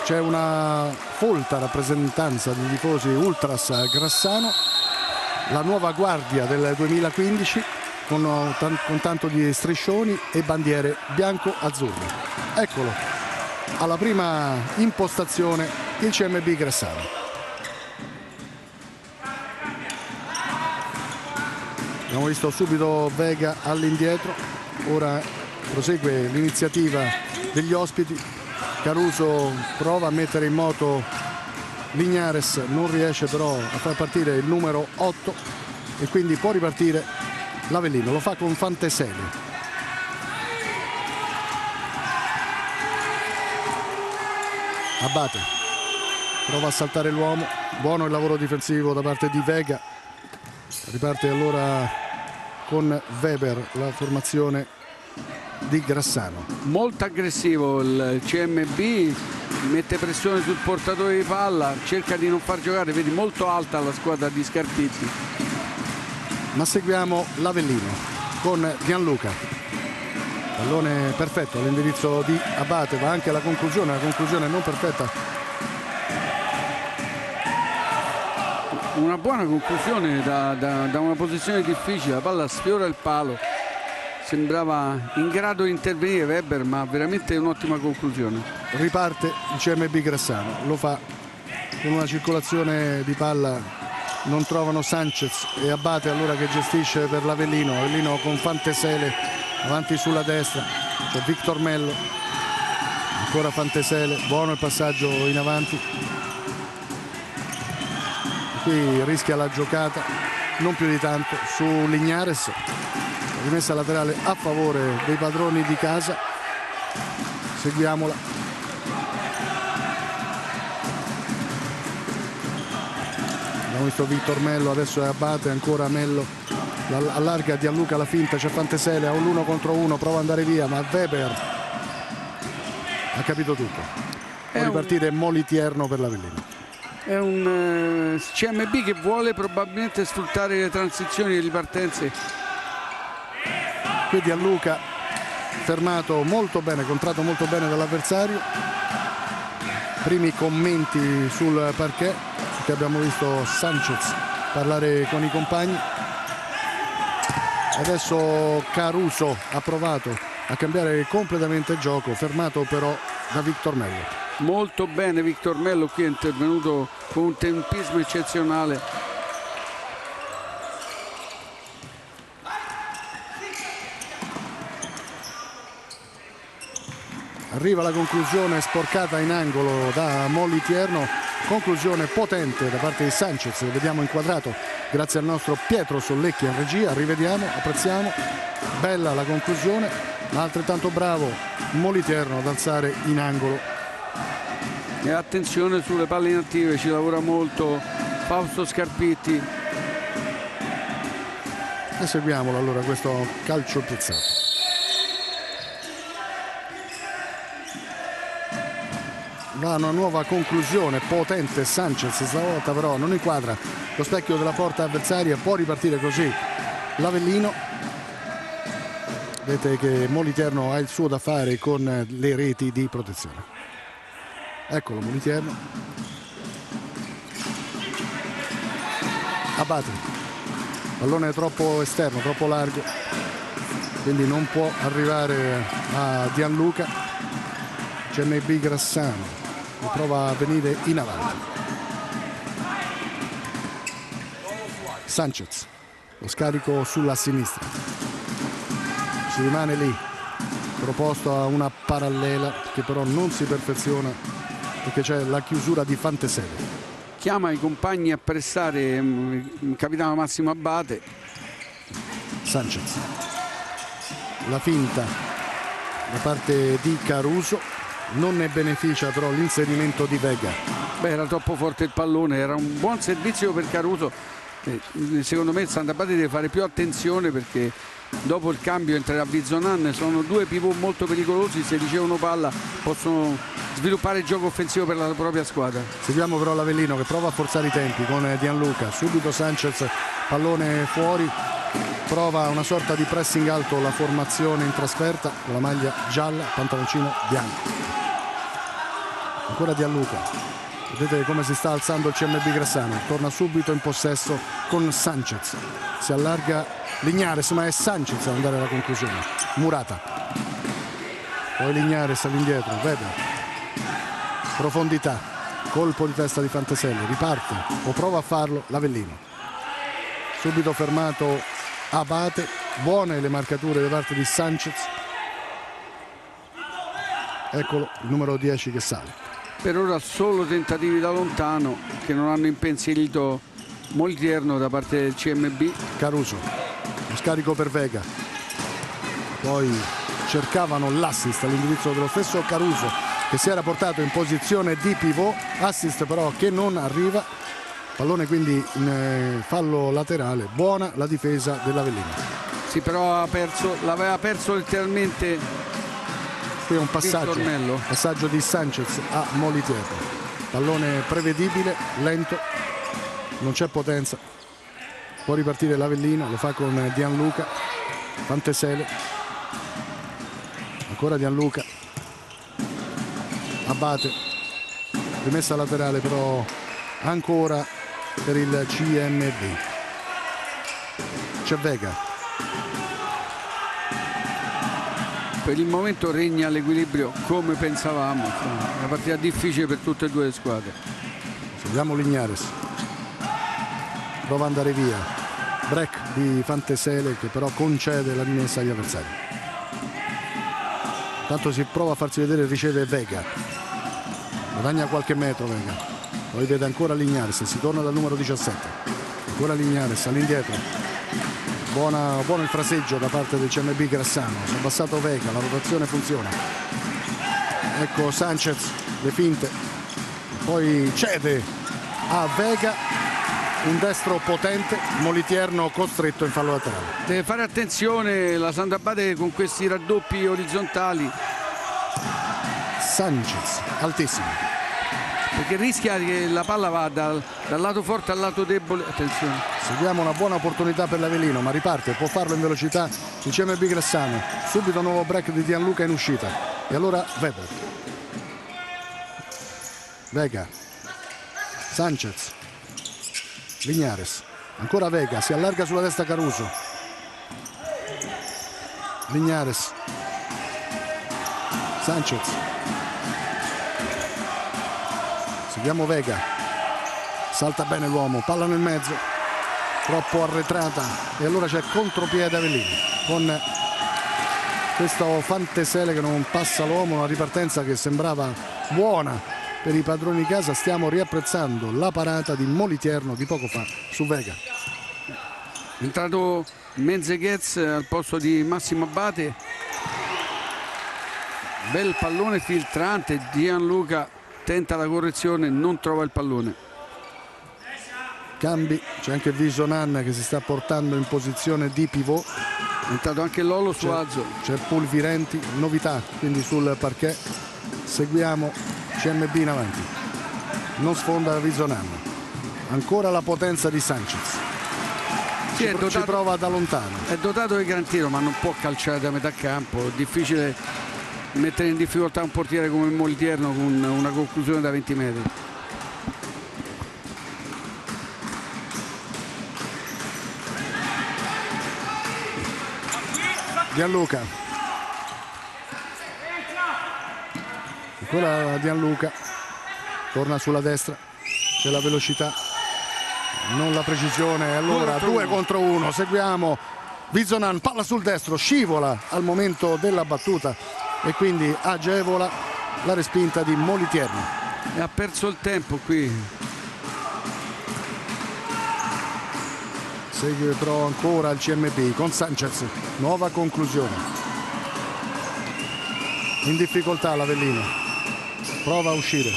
C'è una folta rappresentanza di tifosi Ultras Grassano, la nuova guardia del 2015 con tanto di striscioni e bandiere bianco-azzurre. Eccolo, alla prima impostazione il CMB Grassano. Abbiamo visto subito Vega all'indietro, ora prosegue l'iniziativa degli ospiti. Caruso prova a mettere in moto Lignares, non riesce però a far partire il numero 8 e quindi può ripartire l'Avellino, lo fa con Fanteselli. Abate prova a saltare l'uomo, buono il lavoro difensivo da parte di Vega, riparte allora con Weber la formazione di Grassano. Molto aggressivo il CMB, mette pressione sul portatore di palla, cerca di non far giocare, vedi molto alta la squadra di Scarpitti. Ma seguiamo l'Avellino con Gianluca, pallone perfetto all'indirizzo di Abate, va anche la conclusione non perfetta. Una buona conclusione da una posizione difficile, la palla sfiora il palo, sembrava in grado di intervenire Weber, ma veramente un'ottima conclusione. Riparte il CMB Grassano, lo fa con una circolazione di palla, non trovano Sanchez e Abate allora che gestisce per l'Avellino. Avellino con Fantesele avanti sulla destra, c'è Victor Mello, ancora Fantesele, buono il passaggio in avanti. Qui rischia la giocata, non più di tanto, su Lignares. Rimessa laterale a favore dei padroni di casa. Seguiamola. Abbiamo visto Victor Mello, adesso è Abate, ancora Mello. Allarga Gianluca la finta, c'è Fantesele, ha un 1 contro 1, prova ad andare via, ma Weber ha capito tutto. Può ripartire Molitierno per l'Avellino. È un CMB che vuole probabilmente sfruttare le transizioni e le ripartenze. Qui Gianluca fermato molto bene, contratto molto bene dall'avversario. Primi commenti sul parquet, che abbiamo visto Sanchez parlare con i compagni. Adesso Caruso ha provato a cambiare completamente il gioco, fermato però da Victor Mello. Molto bene Victor Mello, qui è intervenuto con un tempismo eccezionale. Arriva la conclusione sporcata in angolo da Molitierno, conclusione potente da parte di Sanchez, lo vediamo inquadrato grazie al nostro Pietro Sollecchi in regia, rivediamo, apprezziamo, bella la conclusione, ma altrettanto bravo Molitierno ad alzare in angolo. E attenzione sulle palle inattive, ci lavora molto Fausto Scarpitti. E seguiamolo allora questo calcio pizzato. Va una nuova conclusione potente Sanchez, stavolta però non inquadra lo specchio della porta avversaria, può ripartire così l'Avellino. Vedete che Molitierno ha il suo da fare con le reti di protezione. Eccolo Molitierno. Abate, pallone troppo esterno, troppo largo, quindi non può arrivare a Gianluca. CMB Grassano prova a venire in avanti. Sanchez, lo scarico sulla sinistra, si rimane lì, proposto a una parallela che però non si perfeziona perché c'è la chiusura di Fantesele. Chiama i compagni a pressare il capitano Massimo Abate. Sanchez, la finta da parte di Caruso, non ne beneficia però l'inserimento di Vega. Beh, era troppo forte il pallone, era un buon servizio per Caruso. Secondo me il Sant'Abate deve fare più attenzione perché dopo il cambio entrerà Vizonan, sono due pivot molto pericolosi, se ricevono palla possono sviluppare il gioco offensivo per la propria squadra. Seguiamo però l'Avellino che prova a forzare i tempi con Gianluca, subito Sanchez, pallone fuori, prova una sorta di pressing alto la formazione in trasferta con la maglia gialla, pantaloncino bianco. Ancora Gianluca. Vedete come si sta alzando il CMB Grassano. Torna subito in possesso con Sanchez. Si allarga Lignares, ma è Sanchez ad andare alla conclusione. Murata. Poi Lignares all'indietro. Weber. Profondità. Colpo di testa di Fanteselli. Riparte o prova a farlo l'Avellino. Subito fermato Abate. Buone le marcature da parte di Sanchez. Eccolo il numero 10 che sale. Per ora solo tentativi da lontano che non hanno impensierito Moliterno da parte del CMB. Caruso, lo scarico per Vega. Poi cercavano l'assist all'indirizzo dello stesso Caruso, che si era portato in posizione di pivot. Assist però che non arriva. Pallone quindi in fallo laterale. Buona la difesa dell'Avellino. Sì, però l'aveva perso letteralmente. Qui è un passaggio di Sanchez a Moliterno. Pallone prevedibile, lento, non c'è potenza. Può ripartire l'Avellino, lo fa con Gianluca. Fantesele. Ancora Gianluca. Abate. Rimessa laterale però ancora per il CMB. C'è Vega. Per il momento regna l'equilibrio come pensavamo. Una partita difficile per tutte e due le squadre. Seguiamo Lignares. Prova ad andare via. Break di Fantesele che però concede la rimessa agli avversari. Intanto si prova a farsi vedere e riceve Vega. Guadagna qualche metro Vega. Poi vede ancora Lignares. Si torna dal numero 17. Ancora Lignares all'indietro. Buono il fraseggio da parte del CMB Grassano. Si è abbassato Vega, la rotazione funziona. Ecco Sanchez, le finte. Poi cede a Vega, un destro potente. Moliterno costretto in fallo laterale. Deve fare attenzione la Sant'Abate con questi raddoppi orizzontali. Sanchez, altissimo. Perché rischia che la palla va dal lato forte al lato debole. Attenzione. Seguiamo una buona opportunità per l'Avellino, ma riparte, può farlo in velocità il CMB Grassano. Subito nuovo break di Gianluca in uscita. E allora Weber. Vega. Sanchez. Lignares. Ancora Vega, si allarga sulla destra Caruso. Lignares. Sanchez. Seguiamo Vega. Salta bene l'uomo, palla nel mezzo. Troppo arretrata e allora c'è contropiede Avellino con questo Fantesele che non passa l'uomo, una ripartenza che sembrava buona per i padroni di casa. Stiamo riapprezzando la parata di Moliterno di poco fa su Vega. È entrato Menzeghez al posto di Massimo Abate. Bel pallone filtrante. Gianluca tenta la correzione, non trova il pallone. Cambi, c'è anche Visonan che si sta portando in posizione di pivot. È entrato anche Lolo Suazo. C'è Pulvirenti, novità quindi sul parquet. Seguiamo CMB in avanti. Non sfonda Visonan. Ancora la potenza di Sanchez. Sì, ci prova da lontano. È dotato di gran tiro, ma non può calciare da metà campo. È difficile mettere in difficoltà un portiere come il Moliterno con una conclusione da 20 metri. Gianluca. Ancora Gianluca. Torna sulla destra. C'è la velocità. Non la precisione. Allora 2 contro 1. Seguiamo Vizonan. Palla sul destro. Scivola al momento della battuta. E quindi agevola la respinta di Moliterno. E ha perso il tempo qui. Segue però ancora il CMB con Sanchez. Nuova conclusione. In difficoltà l'Avellino. Prova a uscire.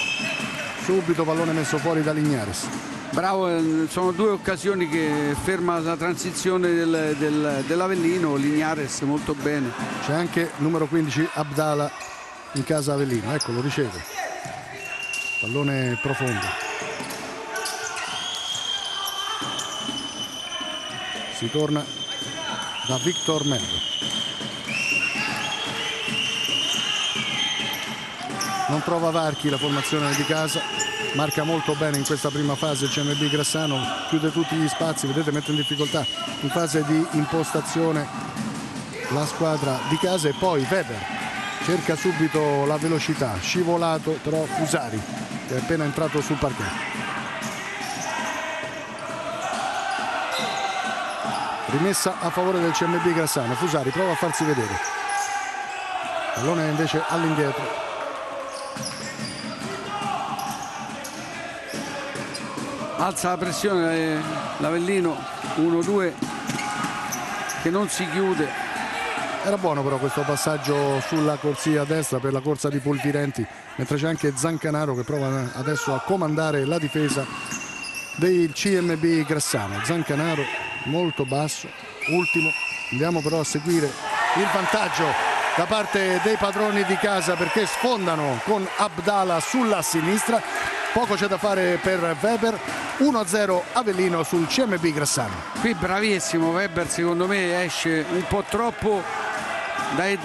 Subito pallone messo fuori da Lignares. Bravo, sono 2 occasioni che ferma la transizione dell'Avellino. Lignares molto bene. C'è anche numero 15 Abdala in casa Avellino. Ecco, lo riceve. Pallone profondo. Si torna da Victor Mello. non trova varchi la formazione di casa, marca molto bene in questa prima fase il CMB Grassano, chiude tutti gli spazi, vedete, mette in difficoltà in fase di impostazione la squadra di casa. E poi Weber cerca subito la velocità, scivolato però Fusari che è appena entrato sul parquet. Rimessa a favore del CMB Grassano, Fusari prova a farsi vedere, pallone invece all'indietro. Alza la pressione l'Avellino, 1-2 che non si chiude. Era buono però questo passaggio sulla corsia a destra per la corsa di Pulvirenti, mentre c'è anche Zancanaro che prova adesso a comandare la difesa del CMB Grassano. Zancanaro molto basso, ultimo. Andiamo però a seguire il vantaggio da parte dei padroni di casa, perché sfondano con Abdala sulla sinistra. Poco c'è da fare per Weber. 1-0 Avellino sul CMB Grassano. Qui bravissimo Weber, secondo me esce un po' troppo dai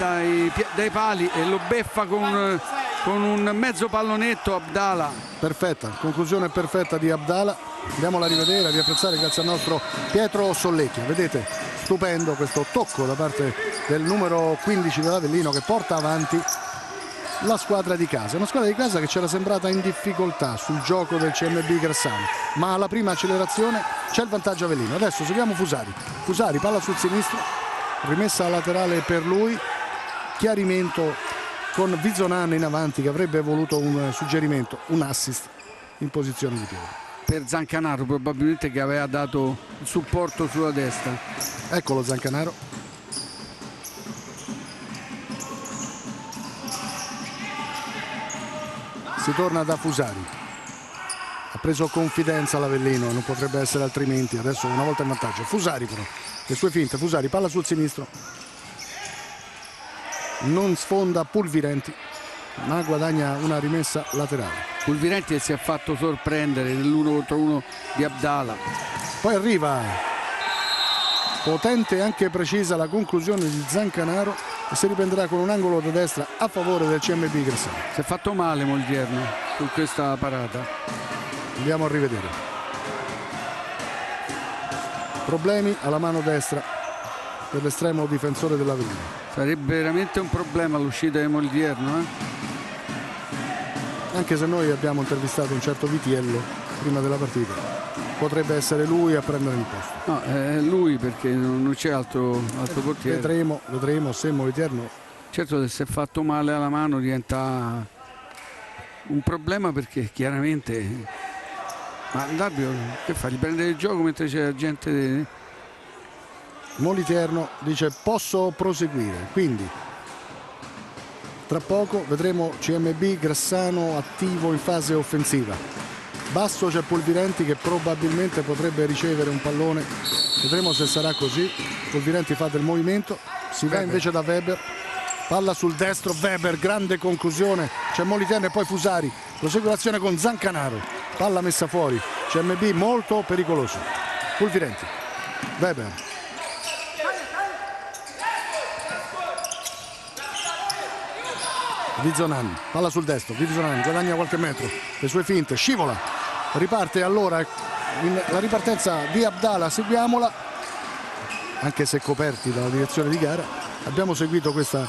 pali e lo beffa con un mezzo pallonetto Abdala. Perfetta, conclusione perfetta di Abdala. Andiamola a rivedere, a riapprezzare grazie al nostro Pietro Sollecchia. Vedete, stupendo questo tocco da parte del numero 15 dell'Avellino che porta avanti la squadra di casa. Una squadra di casa che c'era sembrata in difficoltà sul gioco del CMB Grassano, ma alla prima accelerazione c'è il vantaggio Avellino. Adesso seguiamo Fusari. Fusari, palla sul sinistro, rimessa laterale per lui, chiarimento con Vizonan in avanti che avrebbe voluto un suggerimento, un assist in posizione di piede. Per Zancanaro probabilmente, che aveva dato supporto sulla destra. Eccolo Zancanaro. Si torna da Fusari. Ha preso confidenza l'Avellino, non potrebbe essere altrimenti. Adesso una volta in vantaggio. Fusari però, le sue finte. Fusari, palla sul sinistro. Non sfonda Pulvirenti, ma guadagna una rimessa laterale. Pulvirenti si è fatto sorprendere nell'1 contro 1 di Abdala. Poi arriva potente e anche precisa la conclusione di Zancanaro e si riprenderà con un angolo da destra a favore del CMB Grassano. Si è fatto male Moldierno su questa parata. Andiamo a rivedere. Problemi alla mano destra per l'estremo difensore dell'Avellino. Sarebbe veramente un problema l'uscita di Moldierno, Anche se noi abbiamo intervistato un certo Vitiello prima della partita, potrebbe essere lui a prendere il posto. No, è lui, perché non c'è altro portiere. Vedremo se Moldierno. Certo, se si è fatto male alla mano diventa un problema, perché chiaramente, ma l'arbitro che fa? Gli prendere il gioco mentre c'è la gente. Moliterno dice posso proseguire, quindi tra poco vedremo CMB Grassano attivo in fase offensiva. Basso c'è Pulvirenti che probabilmente potrebbe ricevere un pallone, vedremo se sarà così. Pulvirenti fa del movimento, si va invece da Weber, palla sul destro, Weber, grande conclusione, c'è Moliterno e poi Fusari, prosegue l'azione con Zancanaro, palla messa fuori, CMB molto pericoloso. Pulvirenti, Weber, Vizonan, palla sul destro, Vizonan guadagna qualche metro, le sue finte, scivola, riparte allora la ripartenza di Abdala, seguiamola, anche se coperti dalla direzione di gara. Abbiamo seguito questa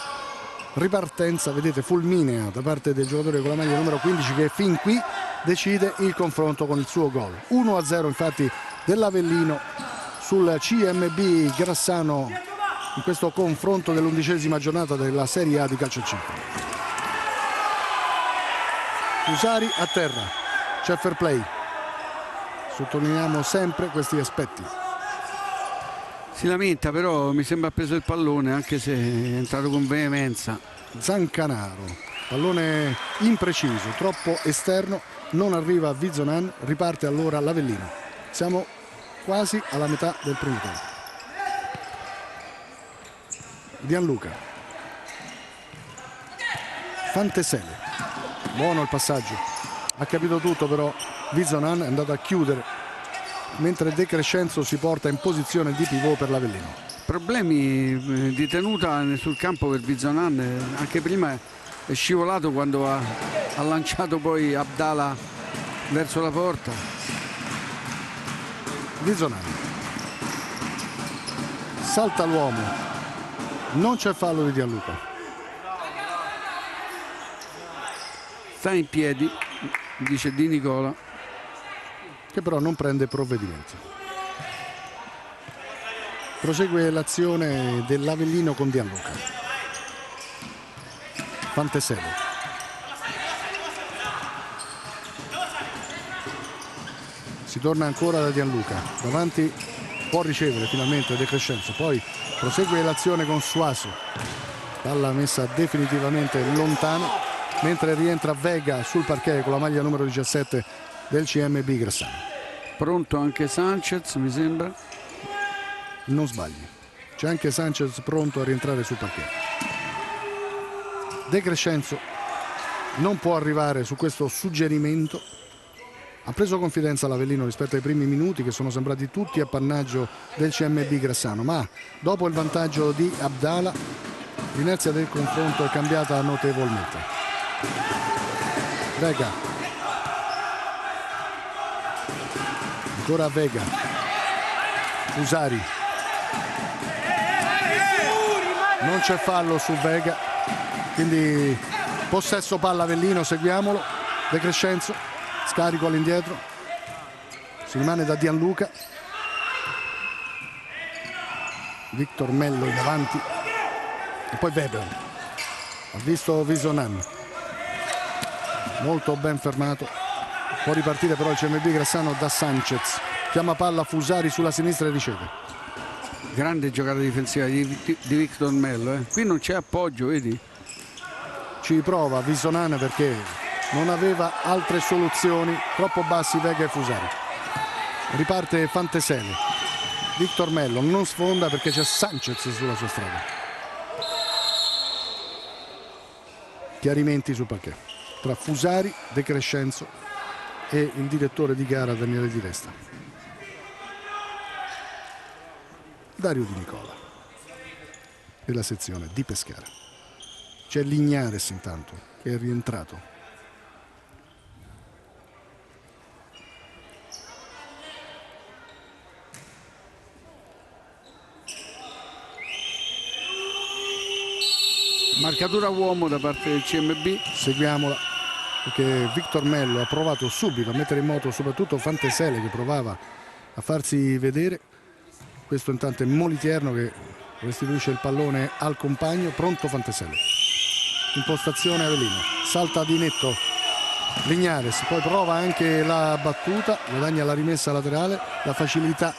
ripartenza, vedete, fulminea da parte del giocatore con la maglia numero 15 che fin qui decide il confronto con il suo gol. 1-0 infatti dell'Avellino sul CMB Grassano in questo confronto dell'11ª giornata della Serie A di calcio 5. Fusari a terra, c'è fair play, sottolineiamo sempre questi aspetti. Si lamenta, però mi sembra ha preso il pallone, anche se è entrato con veemenza. Zancanaro, pallone impreciso, troppo esterno, non arriva a Vizonan, riparte allora l'Avellino. Siamo quasi alla metà del primo tempo. Gianluca, Fantesele, buono il passaggio, ha capito tutto però Vizonan, è andato a chiudere, mentre De Crescenzo si porta in posizione di pivot per l'Avellino. Problemi di tenuta sul campo per Vizonan, anche prima è scivolato quando ha lanciato poi Abdala verso la porta. Vizonan salta l'uomo, non c'è fallo di Gianluca. Sta in piedi, dice Di Nicola, che però non prende provvedimenti. Prosegue l'azione dell'Avellino con Gianluca. Fanteselli. Si torna ancora da Gianluca. Davanti può ricevere finalmente De Crescenzo. Poi prosegue l'azione con Suaso. Palla messa definitivamente lontano. Mentre rientra Vega sul parquet con la maglia numero 17 del CMB Grassano. Pronto anche Sanchez, mi sembra. Non sbagli, c'è anche Sanchez pronto a rientrare sul parquet. De Crescenzo non può arrivare su questo suggerimento. Ha preso confidenza l'Avellino rispetto ai primi minuti, che sono sembrati tutti appannaggio del CMB Grassano, ma dopo il vantaggio di Abdala l'inerzia del confronto è cambiata notevolmente. Vega, ancora Vega, Fusari, non c'è fallo su Vega, quindi possesso palla Avellino, seguiamolo. De Crescenzo, scarico all'indietro, si rimane da Gianluca, Victor Mello in avanti e poi Weber. Ha visto Vizonan, molto ben fermato, può ripartire però il CMB Grassano da Sanchez, chiama palla Fusari sulla sinistra e riceve. Grande giocata difensiva di Victor Mello, Qui non c'è appoggio, vedi? Ci prova Vizonan perché non aveva altre soluzioni, troppo bassi Vega e Fusari. Riparte Fanteselli. Victor Mello non sfonda perché c'è Sanchez sulla sua strada. Chiarimenti sul parquet tra Fusari, De Crescenzo e il direttore di gara Daniele Di Resta. Dario Di Nicola e la sezione di Pescara. C'è Lignares intanto che è rientrato. Marcatura uomo da parte del CMB. Seguiamola perché Victor Mello ha provato subito a mettere in moto soprattutto Fanteselli, che provava a farsi vedere. Questo intanto è Moliterno che restituisce il pallone al compagno. Pronto Fanteselli, impostazione Avellino, salta di netto Lignares, poi prova anche la battuta, guadagna la rimessa laterale, la facilità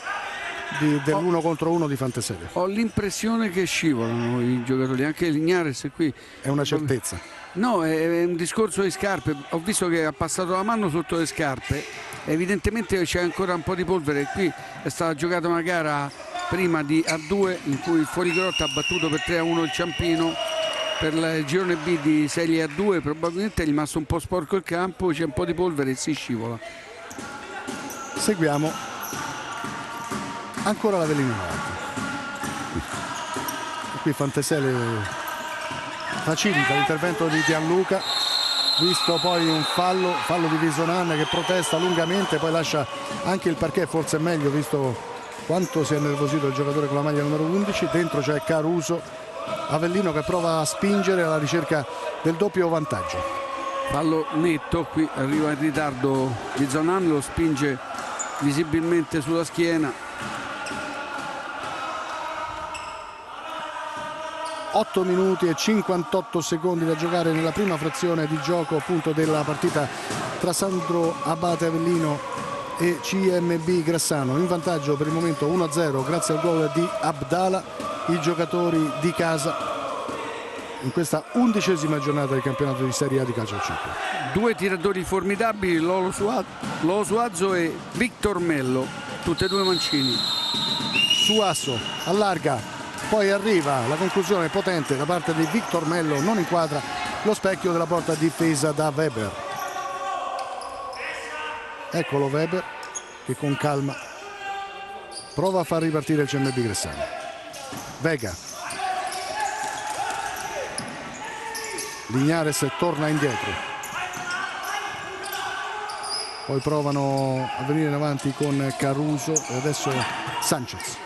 dell'1 contro 1 di Fanteselli. Ho l'impressione che scivolano i giocatori, anche Lignares qui. È una certezza. No, è un discorso di scarpe. Ho visto che ha passato la mano sotto le scarpe, evidentemente c'è ancora un po' di polvere. Qui è stata giocata una gara prima di A2 in cui il fuorigrotta ha battuto per 3-1 il Ciampino. Per il girone B di Serie A2 probabilmente è rimasto un po' sporco il campo, c'è un po' di polvere e si scivola. Seguiamo ancora l'Avellino in avanti. E qui Fanteselli facilita l'intervento di Gianluca, visto poi un fallo di Vizonan che protesta lungamente, poi lascia anche il parquet, forse è meglio visto quanto si è nervosito il giocatore con la maglia numero 11. Dentro c'è Caruso, Avellino che prova a spingere alla ricerca del doppio vantaggio. Fallo netto, qui arriva in ritardo Vizonan, lo spinge visibilmente sulla schiena. 8 minuti e 58 secondi da giocare nella prima frazione di gioco appunto della partita tra Sandro Abate Avellino e CMB Grassano. In vantaggio per il momento 1-0 grazie al gol di Abdala i giocatori di casa in questa 11ª giornata del campionato di Serie A di calcio al 5. Due tiratori formidabili, Lolo Suazo e Victor Mello, tutte e due mancini. Suasso allarga, poi arriva la conclusione potente da parte di Victor Mello, non inquadra lo specchio della porta difesa da Weber. Eccolo Weber che con calma prova a far ripartire il CMB Grassano. Vega, Lignares torna indietro, poi provano a venire in avanti con Caruso e adesso Sanchez.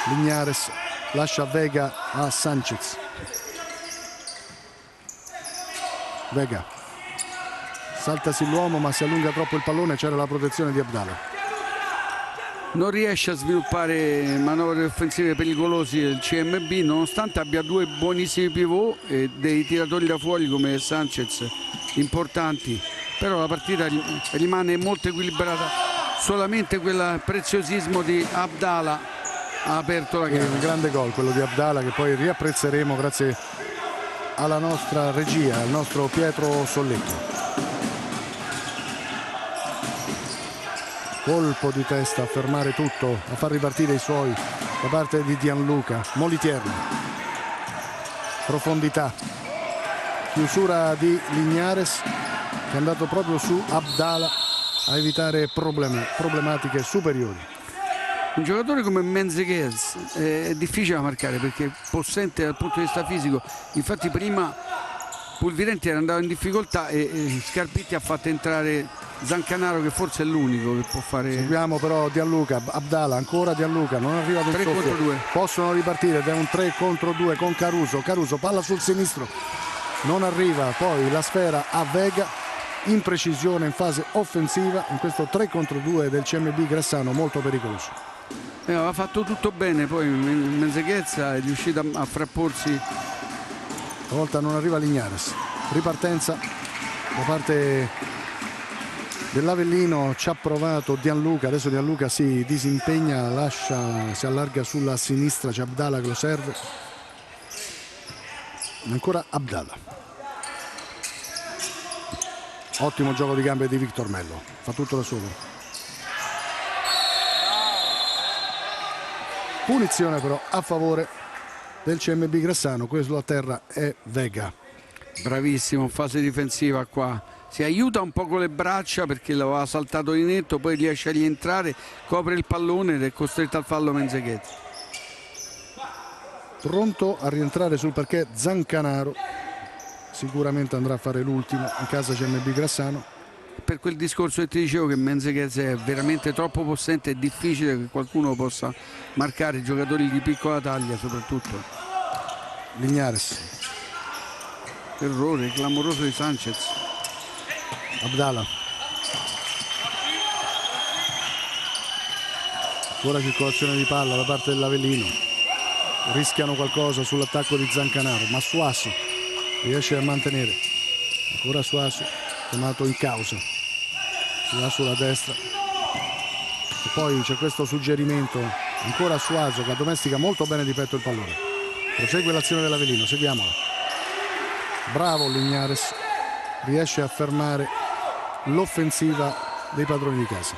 Lignares lascia Vega a Sanchez. Vega saltasi l'uomo ma si allunga troppo il pallone, c'era la protezione di Abdala. Non riesce a sviluppare manovre offensive pericolosi il CMB, nonostante abbia due buonissimi pivot e dei tiratori da fuori come Sanchez importanti, però la partita rimane molto equilibrata, solamente quel preziosismo di Abdala ha aperto la gara. Un grande gol quello di Abdala che poi riapprezzeremo grazie alla nostra regia, al nostro Pietro Solletto. Colpo di testa a fermare tutto, a far ripartire i suoi da parte di Gianluca. Moliterno, profondità, chiusura di Lignares che è andato proprio su Abdala a evitare problematiche superiori. Un giocatore come Menzeguez è difficile da marcare perché possente dal punto di vista fisico, infatti prima Pulvirenti era andato in difficoltà e Scarpitti ha fatto entrare Zancanaro, che forse è l'unico che può fare. Seguiamo però Gianluca, Abdala, ancora Gianluca, non arriva del 3 contro 2. Possono ripartire ed è un 3 contro 2 con Caruso. Caruso, palla sul sinistro, non arriva, poi la sfera a Vega, imprecisione in fase offensiva in questo 3 contro 2 del CMB Grassano, molto pericoloso. Aveva fatto tutto bene, poi Menzeguez è riuscito a frapporsi. Stavolta non arriva Lignares, ripartenza da parte dell'Avellino, ci ha provato Gianluca, adesso Gianluca si disimpegna, lascia, si allarga sulla sinistra, c'è Abdala che lo serve, ancora Abdala. Ottimo gioco di gambe di Victor Mello, fa tutto da solo. Punizione però a favore del CMB Grassano, questo a terra è Vega. Bravissimo in fase difensiva qua, si aiuta un po' con le braccia perché l'aveva saltato di netto, poi riesce a rientrare, copre il pallone ed è costretto al fallo Menzeguez. Pronto a rientrare sul parquet Zancanaro, sicuramente andrà a fare l'ultimo in casa CMB Grassano. Per quel discorso che ti dicevo che Menzeguez è veramente troppo possente, è difficile che qualcuno possa marcare, giocatori di piccola taglia soprattutto. Lignares, Errore clamoroso di Sanchez. Abdala, ancora circolazione di palla da parte dell'Avellino, rischiano qualcosa sull'attacco di Zancanaro, ma Suaso riesce a mantenere, ancora Suaso chiamato in causa, si va sulla destra e poi c'è questo suggerimento, ancora Suaso che addomestica molto bene di petto il pallone, prosegue l'azione dell'Avellino, seguiamola. Bravo Lignares, riesce a fermare l'offensiva dei padroni di casa.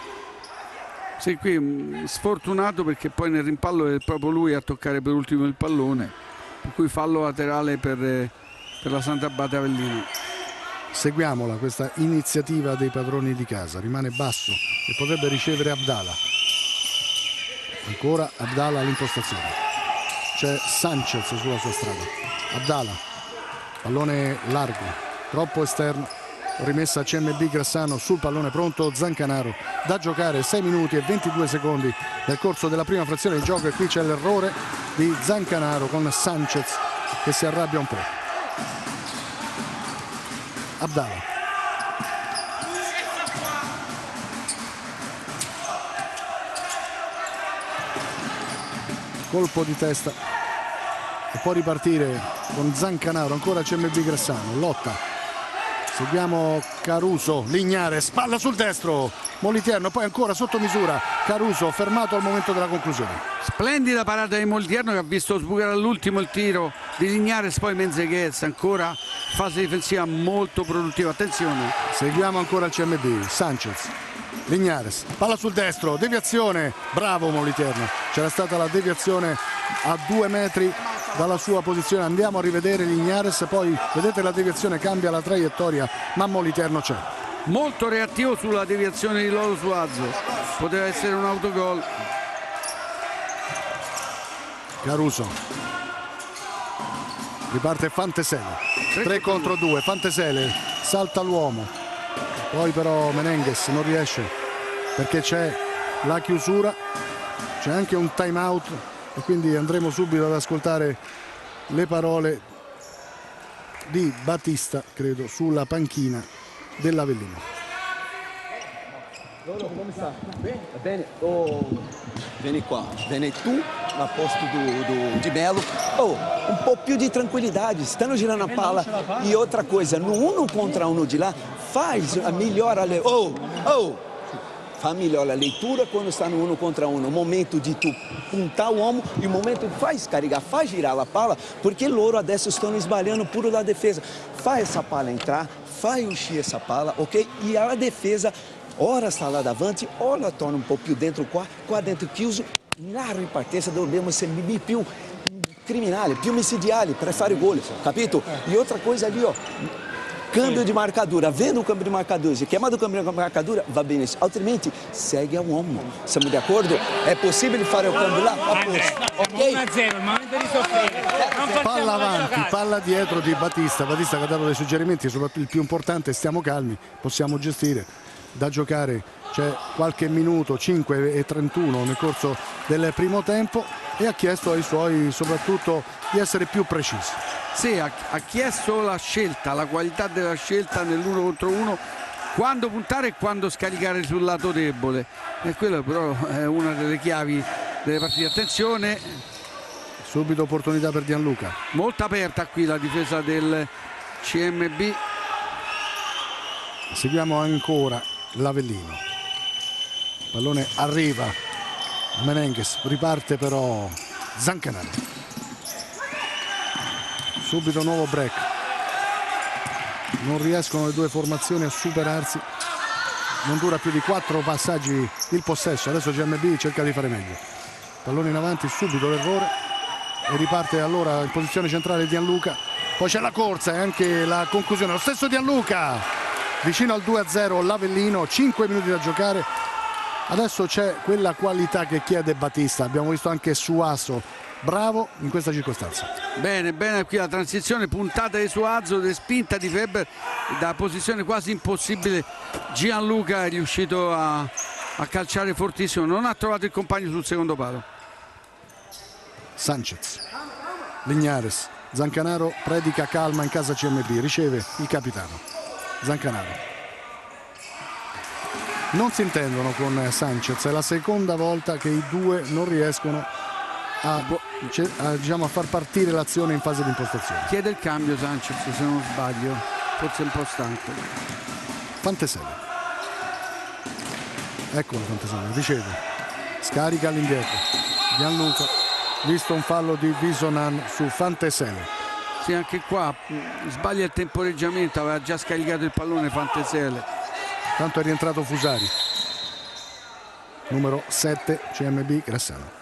Sì, qui sfortunato perché poi nel rimpallo è proprio lui a toccare per ultimo il pallone, per cui fallo laterale per la Sant'Abate Avellino. Seguiamola questa iniziativa dei padroni di casa, rimane basso e potrebbe ricevere Abdala. Ancora Abdala all'impostazione, c'è Sanchez sulla sua strada. Abdala, pallone largo, troppo esterno, rimessa CMB Grassano sul pallone pronto, Zancanaro da giocare, 6 minuti e 22 secondi nel corso della prima frazione di gioco e qui c'è l'errore di Zancanaro con Sanchez che si arrabbia un po'. Abdala, colpo di testa e può ripartire con Zancanaro, ancora CMB Grassano, lotta, seguiamo Caruso, Lignares, palla sul destro, Moliterno, poi ancora sotto misura, Caruso fermato al momento della conclusione. Splendida parata di Moliterno che ha visto sbucare all'ultimo il tiro di Lignares, poi Menzeguez, ancora fase difensiva molto produttiva, attenzione. Seguiamo ancora il CMB, Sanchez, Lignares, palla sul destro, deviazione, bravo Moliterno, c'era stata la deviazione a 2 metri dalla sua posizione, andiamo a rivedere Lignares, poi vedete la deviazione cambia la traiettoria ma Moliterno c'è. Molto reattivo sulla deviazione di Lolo Suazo, poteva essere un autogol. Caruso, riparte Fantesele, 3 contro 2, Fantesele salta l'uomo, poi però Menengues non riesce perché c'è la chiusura, c'è anche un time out e quindi andremo subito ad ascoltare le parole di Battista, credo, sulla panchina dell'Avellino. Come sta? Bene? Oh, vieni qua, vieni tu a posto di Melo. Oh, un po' più di tranquillidade, stanno girando a palla. E outra coisa, no 1 contra 1 de lá, faz a melhor a fa melhor a leitura quando está no 1 contra 1. O momento de tu puntar o uomo e o momento faz carregar, faz girar a palla, porque loro adesso stanno sbagliando puro da defesa. Faz essa palla entrar, faz uscire essa palla, ok? E a defesa ora sta là davanti, ora torna un po' più dentro qua dentro chiuso. La ripartenza dobbiamo essere più criminali, più micidiali per fare gol, capito? E outra coisa ali, ó, cambio di marcadura, vendo o cambio di marcadura, se chiamato o cambio di marcadura, va bene, altrimenti segue a uomo. Siamo d'accordo? È possibile fare il cambio là? A posto, ok? 1-0, il momento di soffrire. Palla avanti, palla dietro di Battista che ha dato dei suggerimenti, soprattutto il più importante, stiamo calmi, possiamo gestire, da giocare c'è qualche minuto, 5:31 nel corso del primo tempo, e ha chiesto ai suoi soprattutto di essere più precisi. Sì, ha chiesto la scelta, la qualità della scelta nell'1 contro 1, quando puntare e quando scaricare sul lato debole, e quello però è una delle chiavi delle partite. Attenzione, subito opportunità per Gianluca, molto aperta qui la difesa del CMB. seguiamo ancora l'Avellino, pallone arriva, Menengues, riparte però Zancanaro, subito nuovo break, non riescono le due formazioni a superarsi, non dura più di 4 passaggi il possesso, adesso GMB cerca di fare meglio, pallone in avanti, subito l'errore e riparte allora in posizione centrale Gianluca, poi c'è la corsa e anche la conclusione, lo stesso Gianluca vicino al 2-0 l'Avellino, 5 minuti da giocare. Adesso c'è quella qualità che chiede Battista, abbiamo visto anche Suazo bravo in questa circostanza. Bene, bene qui la transizione, puntata di Suazo, spinta di Weber da posizione quasi impossibile. Gianluca è riuscito a calciare fortissimo, non ha trovato il compagno sul secondo palo. Sanchez, Lignares, Zancanaro predica calma in casa CMB, riceve il capitano Zancanaro. Non si intendono con Sanchez, è la seconda volta che i due non riescono a far partire l'azione in fase di impostazione. Chiede il cambio Sanchez, se non sbaglio, forse è un po' stanco. Fantesele, eccolo Fantesele, riceve, scarica all'indietro, Gianluca, visto un fallo di Visonan su Fantesele. Sì, anche qua sbaglia il temporeggiamento, aveva già scaricato il pallone Fantesele. Tanto è rientrato Fusari, numero 7 CMB Grassano.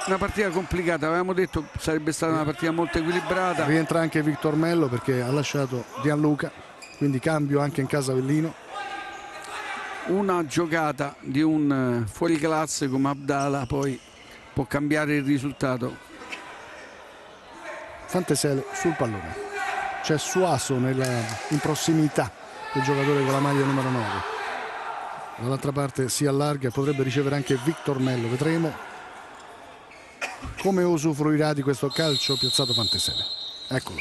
Una partita complicata, avevamo detto sarebbe stata una partita molto equilibrata. Rientra anche Victor Mello perché ha lasciato Gianluca, quindi cambio anche in casa Avellino. Una giocata di un fuoriclasse come Abdala poi può cambiare il risultato. Fantesele sul pallone, c'è Suazo in prossimità del giocatore con la maglia numero 9, dall'altra parte si allarga e potrebbe ricevere anche Victor Mello, vedremo come usufruirà di questo calcio piazzato Fantesele. Eccolo,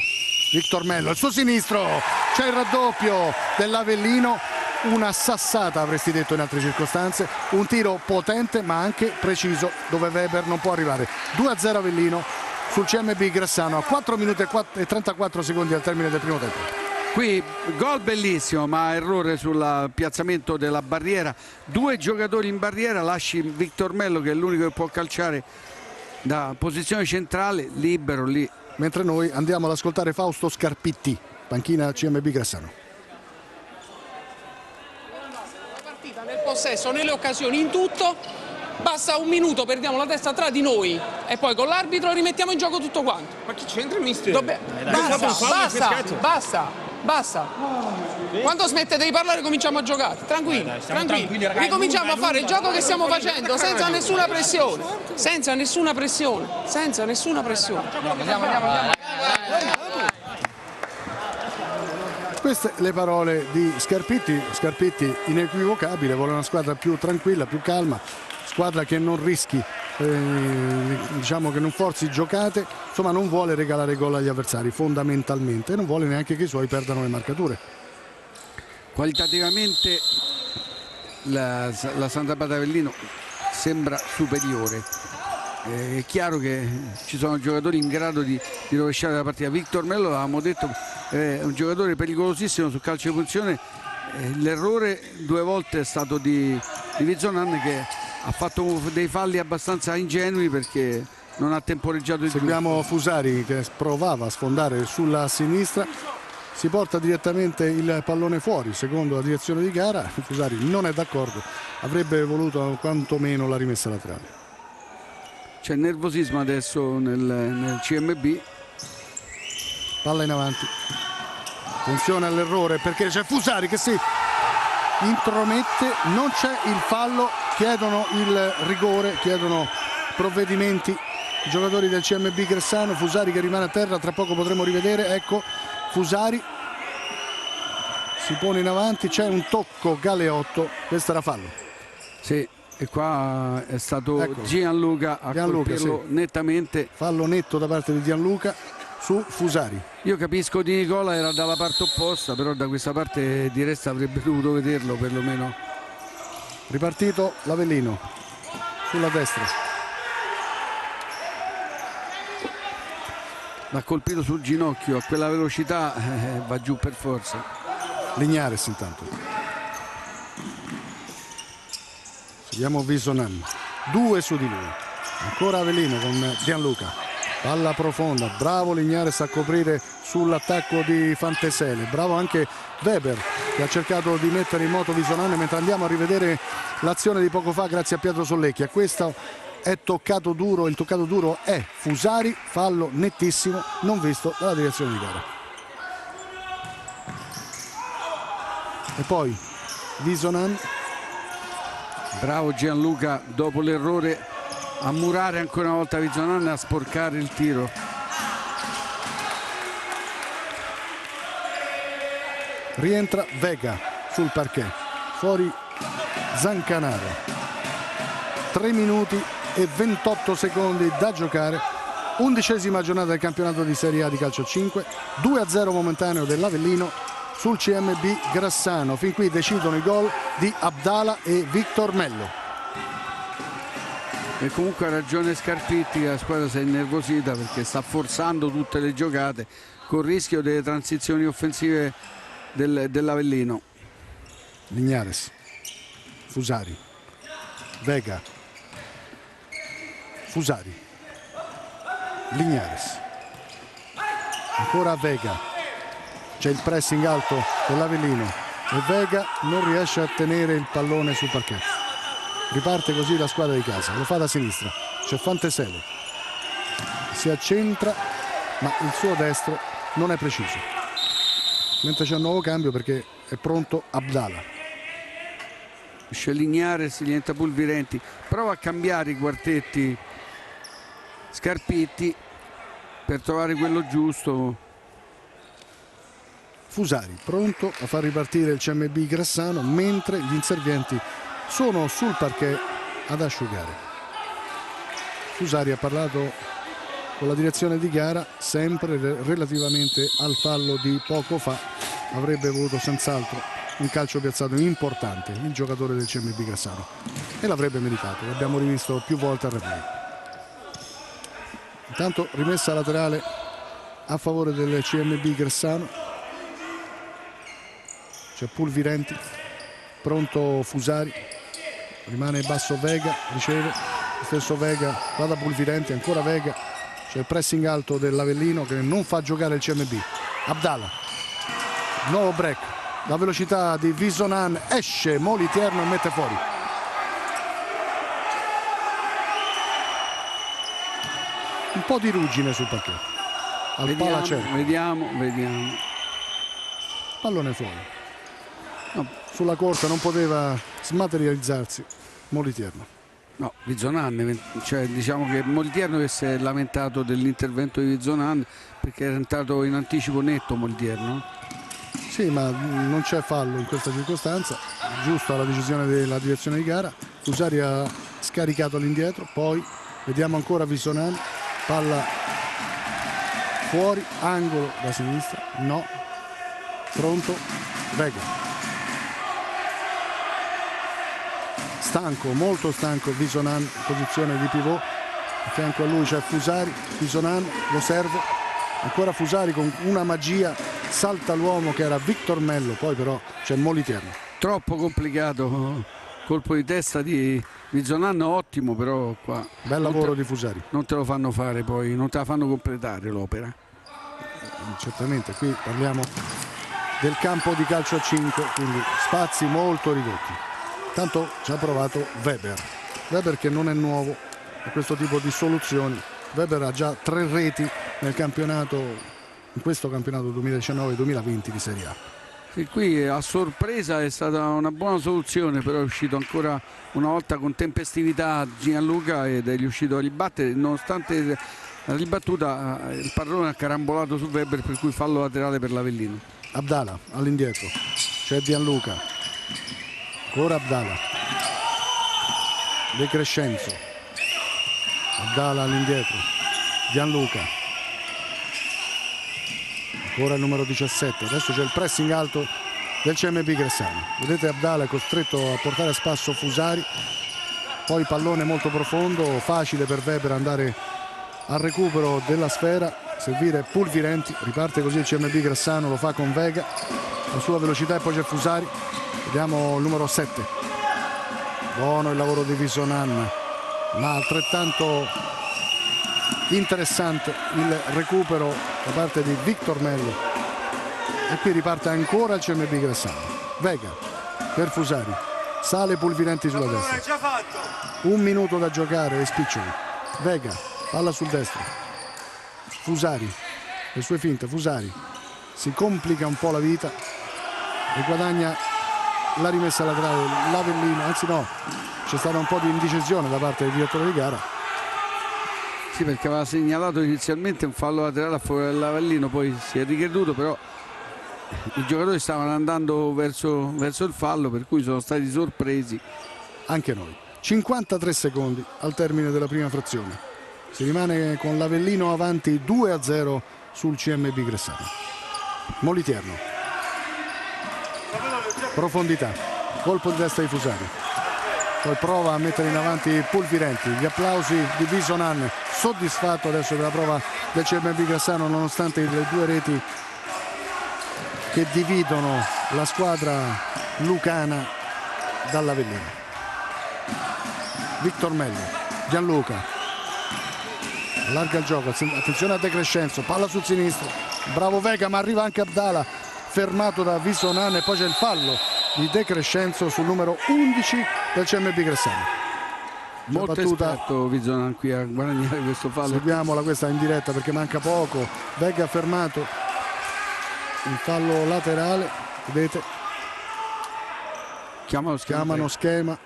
Victor Mello al suo sinistro, c'è il raddoppio dell'Avellino, una sassata avresti detto in altre circostanze, un tiro potente ma anche preciso dove Weber non può arrivare. 2-0 Avellino sul CMB Grassano a 4 minuti e 34 secondi al termine del primo tempo. Qui gol bellissimo ma errore sul piazzamento della barriera, 2 giocatori in barriera, lasci Victor Mello che è l'unico che può calciare da posizione centrale, libero lì. Mentre noi andiamo ad ascoltare Fausto Scarpitti, panchina CMB Grassano. La partita nel possesso, nelle occasioni, in tutto, basta un minuto, perdiamo la testa tra di noi e poi con l'arbitro rimettiamo in gioco tutto quanto. Ma chi c'entra, mister? Basta. Basta. Quando smettete di parlare cominciamo a giocare. Tranquilli, tranquilli. Ricominciamo a fare il gioco che stiamo facendo senza nessuna pressione. Senza nessuna pressione. Senza nessuna pressione. Andiamo. Queste le parole di Scarpitti. Scarpitti inequivocabile, vuole una squadra più tranquilla, più calma, squadra che non rischi, diciamo che non forzi giocate, insomma non vuole regalare gol agli avversari fondamentalmente, e non vuole neanche che i suoi perdano le marcature. Qualitativamente la Santa Bada Avellino sembra superiore. È chiaro che ci sono giocatori in grado di rovesciare la partita. Victor Mello, avevamo detto, è un giocatore pericolosissimo sul calcio di punizione. L'errore 2 volte è stato di Vizonan, che ha fatto dei falli abbastanza ingenui perché non ha temporeggiato il Seguiamo Fusari che provava a sfondare sulla sinistra, si porta direttamente il pallone fuori secondo la direzione di gara. Fusari non è d'accordo, avrebbe voluto quantomeno la rimessa laterale. C'è nervosismo adesso nel CMB. Palla in avanti, attenzione all'errore perché c'è Fusari che si intromette, non c'è il fallo, chiedono il rigore, chiedono provvedimenti i giocatori del CMB Gressano. Fusari che rimane a terra, tra poco potremo rivedere, ecco Fusari si pone in avanti, c'è un tocco Galeotto, questo era fallo. Sì, e qua è stato Ecco. Gianluca a colpirlo sì. nettamente. Fallo netto da parte di Gianluca su Fusari. Io capisco Di Nicola era dalla parte opposta, però da questa parte di Resta avrebbe dovuto vederlo perlomeno. Ripartito l'Avellino sulla destra, L'ha colpito sul ginocchio, a quella velocità va giù per forza. Lignares intanto. Seguiamo Visonan, 2 su di lui, ancora Avellino con Gianluca, palla profonda, bravo Lignares a coprire sull'attacco di Fantesele, bravo anche Weber che ha cercato di mettere in moto Visonan, mentre andiamo a rivedere l'azione di poco fa grazie a Pietro Sollecchia. Questo è toccato duro, il toccato duro è Fusari, fallo nettissimo non visto dalla direzione di gara. E poi Visonan, Bravo Gianluca dopo l'errore a murare ancora una volta Vizonan, a sporcare il tiro. rientra Vega sul parquet, fuori Zancanaro. 3 minuti e 28 secondi da giocare, 11ª giornata del campionato di Serie A di calcio 5, 2-0 momentaneo dell'Avellino sul CMB Grassano. Fin qui decidono i gol di Abdala e Victor Mello. E comunque ha ragione Scarpitti, la squadra si è innervosita perché sta forzando tutte le giocate con il rischio delle transizioni offensive dell'Avellino. Lignares, Fusari, Vega, Fusari, Lignares, ancora Vega. C'è il pressing alto dell'Avellino e Vega non riesce a tenere il pallone sul parquet. Riparte così la squadra di casa, lo fa da sinistra, c'è Fantesele, si accentra ma il suo destro non è preciso, mentre c'è un nuovo cambio perché è pronto Abdala. Esce Lignares, diventa Pulvirenti, prova a cambiare i quartetti Scarpitti per trovare quello giusto. Fusari pronto a far ripartire il CMB Grassano mentre gli inservienti sono sul parquet ad asciugare. Fusari ha parlato con la direzione di gara sempre relativamente al fallo di poco fa. Avrebbe voluto senz'altro un calcio piazzato importante il giocatore del CMB Grassano e l'avrebbe meritato, l'abbiamo rivisto più volte al replay. Intanto rimessa laterale a favore del CMB Grassano. C'è Pulvirenti, pronto Fusari, rimane basso Vega, riceve, lo stesso Vega, va da Pulvirenti, ancora Vega, c'è il pressing alto dell'Avellino che non fa giocare il CMB. Abdala, nuovo break, la velocità di Visonan, esce Moliterno e mette fuori. Un po' di ruggine sul parquet, al Palacero. Vediamo. pallone fuori. No. Sulla corsa non poteva smaterializzarsi Moliterno. No, Vizonan, cioè diciamo che Moliterno si è lamentato dell'intervento di Vizonan perché era entrato in anticipo netto Moliterno. Sì, ma non c'è fallo in questa circostanza, giusta la decisione della direzione di gara. Fusari ha scaricato all'indietro, poi vediamo ancora Vizonan, palla fuori, angolo da sinistra, no, pronto, Vega. Stanco, molto stanco Vizonan, posizione di pivot, a fianco a lui c'è Fusari, Vizonan lo serve, ancora Fusari con una magia, salta l'uomo che era Victor Mello, poi però c'è Moliterno. Troppo complicato, colpo di testa di Vizonan ottimo, però qua Bel lavoro di Fusari. non te lo fanno fare poi, non te la fanno completare l'opera. Certamente qui parliamo del campo di calcio a 5, quindi spazi molto ridotti. Tanto ci ha provato Weber che non è nuovo a questo tipo di soluzioni. Weber ha già 3 reti nel campionato, in questo campionato 2019-2020 di Serie A. E qui a sorpresa è stata una buona soluzione, però è uscito ancora una volta con tempestività Gianluca ed è riuscito a ribattere, nonostante la ribattuta il pallone ha carambolato su Weber, per cui fallo laterale per l'Avellino. Abdala all'indietro, c'è Gianluca, ancora Abdala, De Crescenzo, Abdala all'indietro, Gianluca, ancora il numero 17, adesso c'è il pressing alto del CMB Gressano, vedete Abdala è costretto a portare a spasso Fusari, poi pallone molto profondo, facile per Weber andare al recupero della sfera, servire Pulvirenti, riparte così il CMB Grassano, lo fa con Vega, la sua velocità, e poi c'è Fusari, vediamo il numero 7, buono il lavoro di Vizonan, ma altrettanto interessante il recupero da parte di Victor Mello, e qui riparte ancora il CMB Grassano. Vega per Fusari, sale Pulvirenti sulla destra, 1 minuto da giocare e spiccioli. Vega, palla sul destro, Fusari, le sue finte, Fusari si complica un po' la vita e guadagna la rimessa laterale l'Avellino, anzi no, c'è stata un po' di indecisione da parte del direttore di gara. Sì, perché aveva segnalato inizialmente un fallo laterale a favore dell'Avellino, poi si è ricreduto, però i giocatori stavano andando verso il fallo, per cui sono stati sorpresi. Anche noi. 53 secondi al termine della prima frazione. Si rimane con l'Avellino avanti 2-0 sul CMB Gressano. Moliterno. Profondità. Colpo di testa di Fusari. Poi prova a mettere in avanti Pulvirenti. Gli applausi di Vizonan, soddisfatto adesso della prova del CMB Grassano, nonostante le 2 reti che dividono la squadra lucana dall'Avellino. Victor Mello, Gianluca allarga il gioco, attenzione a De Crescenzo, palla sul sinistro, bravo Vega, ma arriva anche Abdala, fermato da Vizonan, e poi c'è il fallo di De Crescenzo sul numero 11 del CMB Gressano. Molto esperto Vizonan qui a guadagnare questo fallo. Seguiamola questa in diretta perché manca poco. Vega fermato, un fallo laterale, vedete, chiamano schema,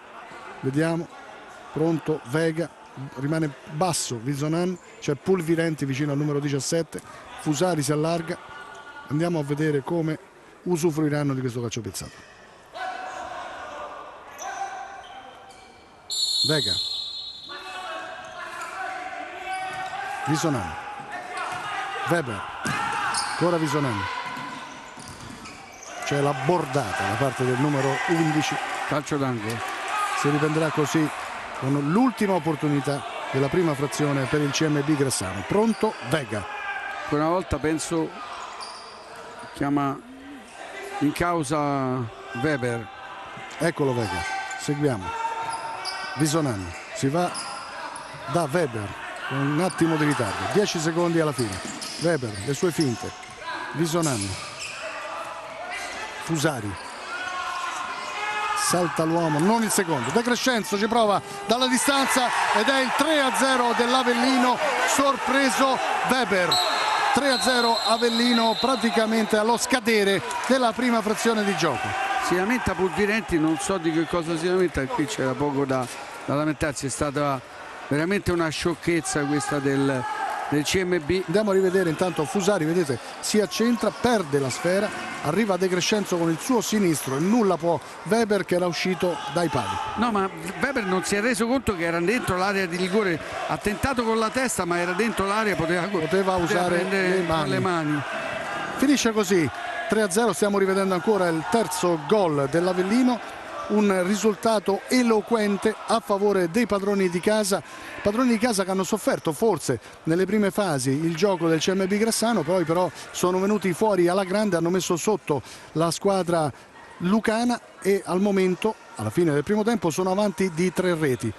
vediamo, pronto Vega, rimane basso Vizonan, c'è Pulvirenti vicino al numero 17, Fusari si allarga, andiamo a vedere come usufruiranno di questo calcio piazzato. Vega, Vizonan, Weber, ancora Vizonan, c'è la bordata da parte del numero 11, calcio d'angolo. Si riprenderà così con l'ultima opportunità della prima frazione per il CMB Grassano. Pronto Vega. Per una volta penso chiama in causa Weber. Eccolo Vega, seguiamo. Vizonan, si va da Weber con un attimo di ritardo, 10 secondi alla fine. Weber, le sue finte, Vizonan, Fusari, salta l'uomo, non il secondo, De Crescenzo ci prova dalla distanza ed è il 3-0 dell'Avellino, sorpreso Weber. 3-0 Avellino praticamente allo scadere della prima frazione di gioco. Si lamenta Pulvirenti, non so di che cosa si lamenta, qui c'era poco da lamentarsi, è stata veramente una sciocchezza questa del CMB. Andiamo a rivedere intanto Fusari, vedete, si accentra, perde la sfera, arriva De Crescenzo con il suo sinistro e nulla può Weber che era uscito dai pali. No, ma Weber non si è reso conto che era dentro l'area di rigore, ha tentato con la testa ma era dentro l'area, poteva usare le mani. Finisce così 3-0, stiamo rivedendo ancora il terzo gol dell'Avellino, un risultato eloquente a favore dei padroni di casa che hanno sofferto forse nelle prime fasi il gioco del CMB Grassano, poi però sono venuti fuori alla grande, hanno messo sotto la squadra lucana e al momento, alla fine del primo tempo, sono avanti di 3 reti.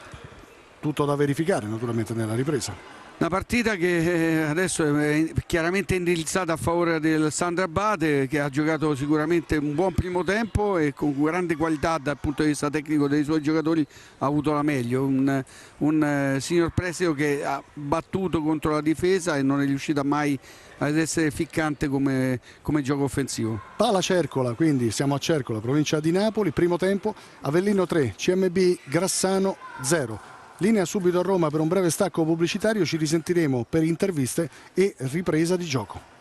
Tutto da verificare naturalmente nella ripresa. Una partita che adesso è chiaramente indirizzata a favore del Sandrabate, che ha giocato sicuramente un buon primo tempo e con grande qualità dal punto di vista tecnico dei suoi giocatori ha avuto la meglio. Un signor Prestito che ha battuto contro la difesa e non è riuscita mai ad essere ficcante come gioco offensivo. Pala Cercola, quindi siamo a Cercola, provincia di Napoli, primo tempo, Avellino 3, CMB Grassano 0. Linea subito a Roma per un breve stacco pubblicitario, ci risentiremo per interviste e ripresa di gioco.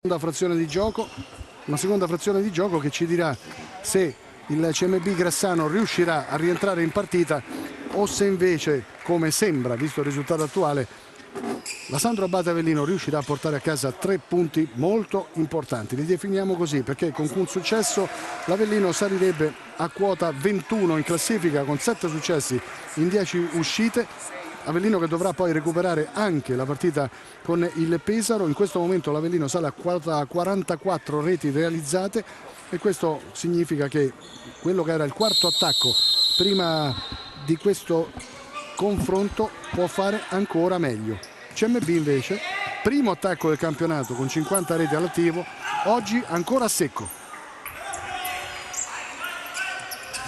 Seconda frazione di gioco, una seconda frazione di gioco che ci dirà se il CMB Grassano riuscirà a rientrare in partita o se invece, come sembra visto il risultato attuale, la Sandro Abate Avellino riuscirà a portare a casa 3 punti molto importanti. Li definiamo così perché con un successo l'Avellino salirebbe a quota 21 in classifica con 7 successi in 10 uscite. Avellino che dovrà poi recuperare anche la partita con il Pesaro. In questo momento l'Avellino sale a quota 44 reti realizzate e questo significa che quello che era il quarto attacco prima di questo confronto può fare ancora meglio. CMB invece, primo attacco del campionato con 50 reti all'attivo, oggi ancora a secco.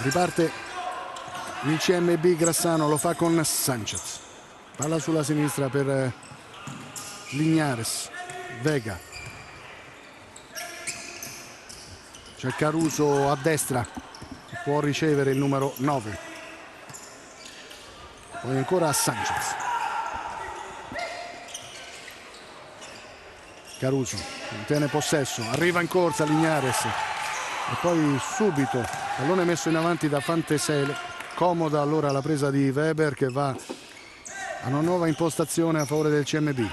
Riparte il CMB Grassano, lo fa con Sanchez. Palla sulla sinistra per Lignares, Vega. C'è Caruso a destra, può ricevere il numero 9. Poi ancora a Sanchez. Caruso tiene possesso, arriva in corsa Lignares e poi subito pallone messo in avanti da Fantesele. Comoda allora la presa di Weber che va a una nuova impostazione a favore del CMB.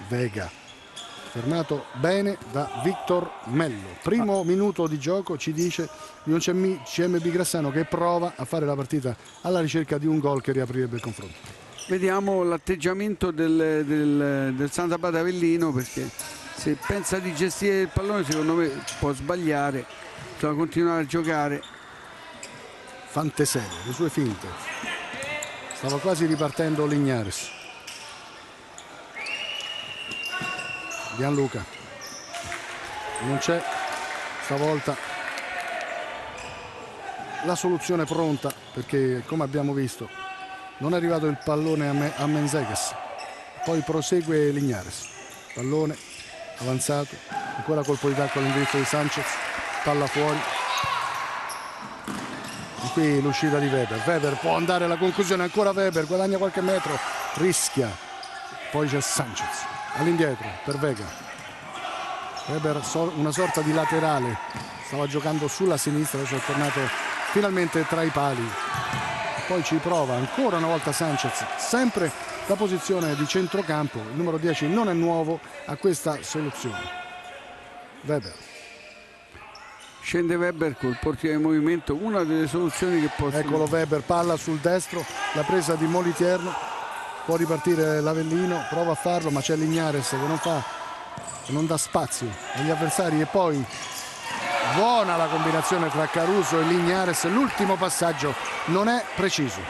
Vega fermato bene da Victor Mello. Primo minuto di gioco ci dice di un CMB Grassano che prova a fare la partita alla ricerca di un gol che riaprirebbe il confronto. Vediamo l'atteggiamento del Sandrabate Avellino, perché se pensa di gestire il pallone secondo me può sbagliare, bisogna continuare a giocare. Fantesele, le sue finte, stava quasi ripartendo Lignares. Gianluca non c'è stavolta la soluzione pronta, perché come abbiamo visto non è arrivato il pallone a Menzegues. Poi prosegue Lignares, pallone avanzato, ancora colpo di tacco all'indirizzo di Sanchez, palla fuori. E qui l'uscita di Weber. Weber può andare alla conclusione, ancora Weber, guadagna qualche metro, rischia poi c'è Sanchez all'indietro per Vega. Weber una sorta di laterale, stava giocando sulla sinistra, adesso è tornato finalmente tra i pali, poi ci prova ancora una volta Sanchez, sempre da posizione di centrocampo. Il numero 10 non è nuovo a questa soluzione. Weber. Scende Weber col portiere in movimento, una delle soluzioni che può... Eccolo Weber, palla sul destro, la presa di Moliterno, può ripartire l'Avellino, prova a farlo ma c'è Lignares che non dà spazio agli avversari, e poi buona la combinazione tra Caruso e Lignares. L'ultimo passaggio non è preciso.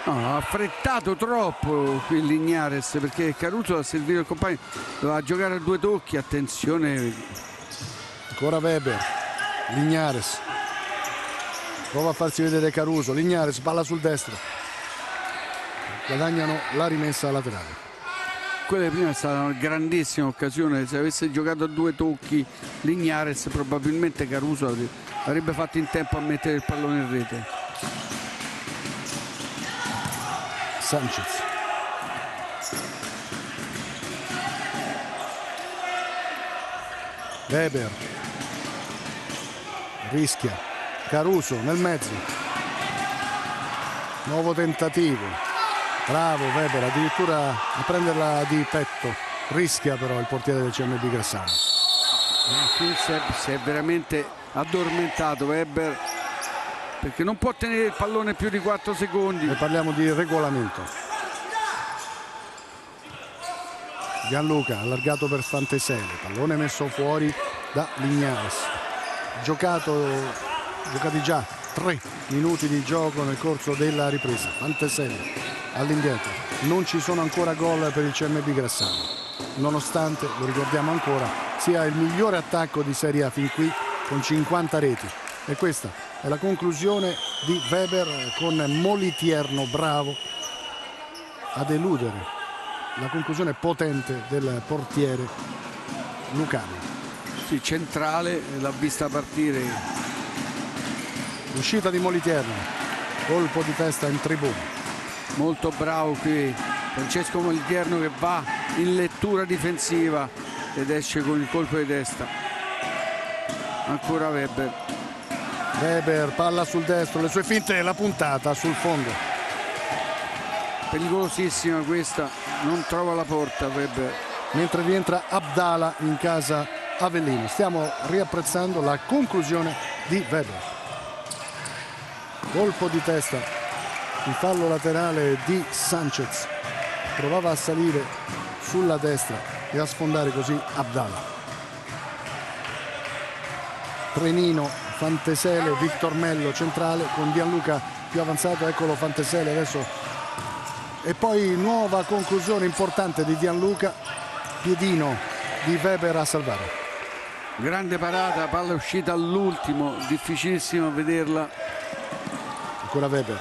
No, ha affrettato troppo qui Lignares, perché Caruso ha servito il compagno, doveva giocare a 2 tocchi. Attenzione, ancora Weber, Lignares prova a farsi vedere Caruso, Lignares, palla sul destro, guadagnano la rimessa laterale. quella prima è stata una grandissima occasione, se avesse giocato a 2 tocchi Lignares probabilmente Caruso avrebbe fatto in tempo a mettere il pallone in rete. Sanchez, Weber rischia, Caruso nel mezzo, nuovo tentativo, bravo Weber addirittura a prenderla di petto, rischia però il portiere del CMB Grassano. Qui si è veramente addormentato Weber, perché non può tenere il pallone più di 4 secondi. E parliamo di regolamento. Gianluca allargato per Fanteselli, pallone messo fuori da Lignares, giocati già 3 minuti di gioco nel corso della ripresa. Fanteselli all'indietro, non ci sono ancora gol per il CMB Grassano, nonostante, lo ricordiamo ancora, sia il migliore attacco di Serie A fin qui con 50 reti. E questa è la conclusione di Weber con Moliterno bravo ad eludere la conclusione potente del portiere Lucani. Sì, centrale, l'ha vista partire. Uscita di Moliterno, colpo di testa in tribuna. Molto bravo qui Francesco Moliterno, che va in lettura difensiva ed esce con il colpo di testa. Ancora Weber, palla sul destro, le sue finte e la puntata sul fondo. Pericolosissima questa, non trova la porta Weber. Mentre rientra Abdala in casa Avellino. Stiamo riapprezzando la conclusione di Weber. Colpo di testa, il fallo laterale di Sanchez, provava a salire sulla destra e a sfondare così Abdala. Trenino, Fanteselli, Victor Mello centrale con Gianluca più avanzato, eccolo Fanteselli adesso. E poi nuova conclusione importante di Gianluca, piedino di Weber a salvare. Grande parata, palla uscita all'ultimo, difficilissimo vederla. Ancora Weber.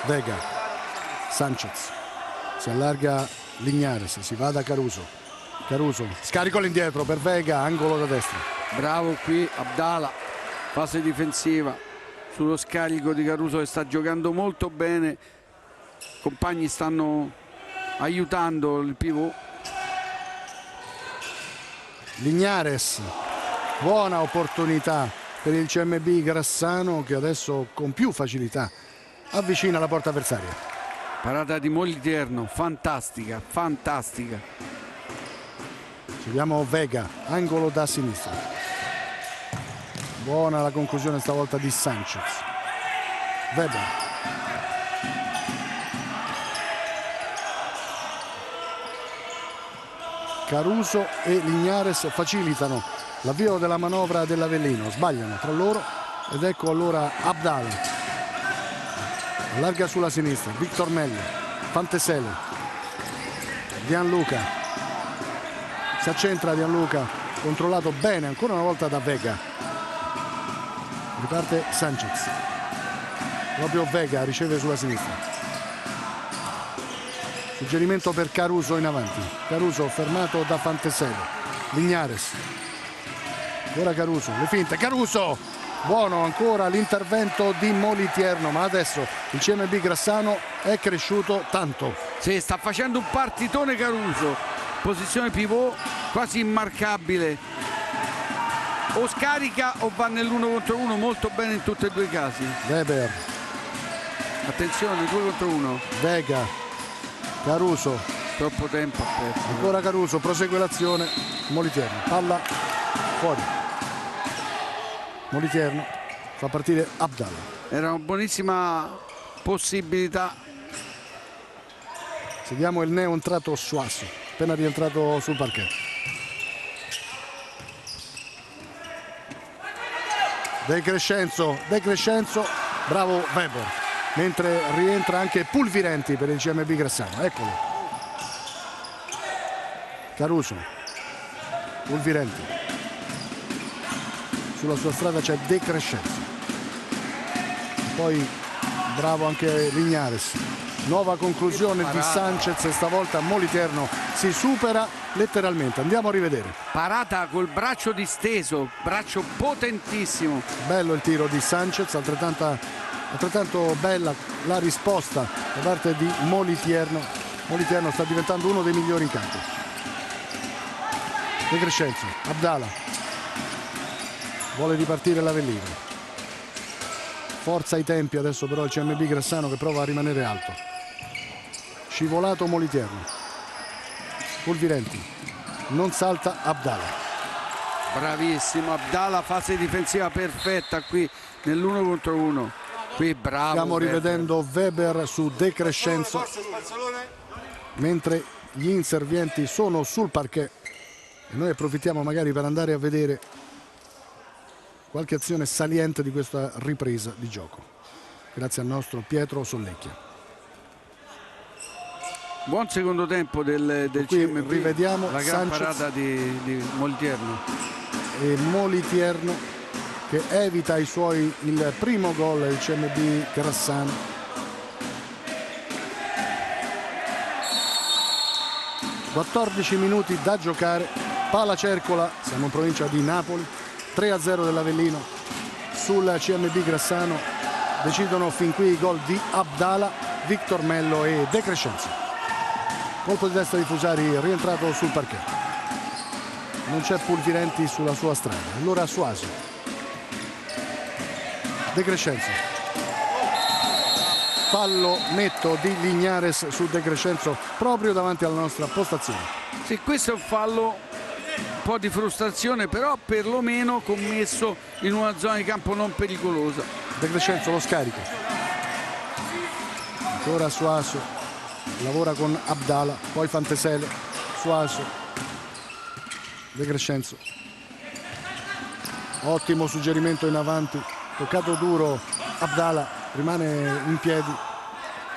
Vega, Sanchez, si allarga Lignares, si va da Caruso. Caruso, scarico all'indietro per Vega, angolo da destra. Bravo qui Abdala, fase difensiva sullo scarico di Caruso che sta giocando molto bene. Compagni stanno aiutando il pivot. Lignares, buona opportunità per il CMB Grassano, che adesso con più facilità avvicina la porta avversaria. Parata di Moliterno, fantastica, fantastica. Seguiamo Vega, angolo da sinistra. Buona la conclusione stavolta di Sanchez. Weber. Caruso e Lignares facilitano l'avvio della manovra dell'Avellino, sbagliano tra loro ed ecco allora Abdala. Allarga sulla sinistra, Victor Mello, Fanteselli, Gianluca, si accentra Gianluca, controllato bene ancora una volta da Vega. Riparte Sanchez, proprio Vega riceve sulla sinistra. Suggerimento per Caruso in avanti, Caruso fermato da Fanteselli, Lignares, ora Caruso, le finte, Caruso Buono ancora l'intervento di Moliterno, ma adesso il CMB Grassano è cresciuto tanto. Sì, sta facendo un partitone Caruso, posizione pivot quasi immarcabile, o scarica o va nell'1 contro 1 molto bene in tutti e due i casi. Weber, Attenzione, 2 contro 1, Vega, Caruso, troppo tempo ha perso. ancora Caruso, prosegue l'azione, Moliterno, palla fuori. Moliterno fa partire Abdallah. Era una buonissima possibilità. Seguiamo il neo entrato Suasso, appena rientrato sul parquet. De Crescenzo, bravo Weber, mentre rientra anche Pulvirenti per il CMB Grassano, eccolo. Caruso, Pulvirenti. Sulla sua strada c'è De Crescenzo. Poi bravo anche Lignares. Nuova conclusione di Sanchez e stavolta Moliterno si supera letteralmente. Andiamo a rivedere. Parata col braccio disteso, braccio potentissimo. Bello il tiro di Sanchez, altrettanto bella la risposta da parte di Moliterno. Moliterno sta diventando uno dei migliori in campo. De Crescenzo, Abdallah. Vuole ripartire l'Avellino. Forza ai tempi adesso però il CMB Grassano che prova a rimanere alto. Scivolato Moliterno. Pulvirenti. Non salta Abdallah. Bravissimo Abdallah, fase difensiva perfetta qui nell'1 contro 1. Qui bravo. Stiamo Weber. rivedendo Weber su De Crescenzo. Mentre gli inservienti sono sul parquet. E noi approfittiamo magari per andare a vedere qualche azione saliente di questa ripresa di gioco, grazie al nostro Pietro Sollecchia. Buon secondo tempo del Qui CMB. rivediamo la gran Sanchez parata di Moliterno. e Moliterno che evita il primo gol del CMB Grassano. (14 minuti da giocare), palla circola, siamo in provincia di Napoli. 3-0 dell'Avellino sul CMB Grassano. Decidono fin qui i gol di Abdallah, Victor Mello e De Crescenzo. Colpo di testa di Fusari rientrato sul parquet. Non c'è Pulvirenti sulla sua strada. Allora Suaso. De Crescenzo. Fallo netto di Lignares su De Crescenzo proprio davanti alla nostra postazione. Sì, questo è un fallo, un po' di frustrazione, però perlomeno commesso in una zona di campo non pericolosa. De Crescenzo lo scarica. Ancora Suaso, lavora con Abdallah, poi Fantesele, Suaso, De Crescenzo. Ottimo suggerimento in avanti, toccato duro Abdallah, rimane in piedi,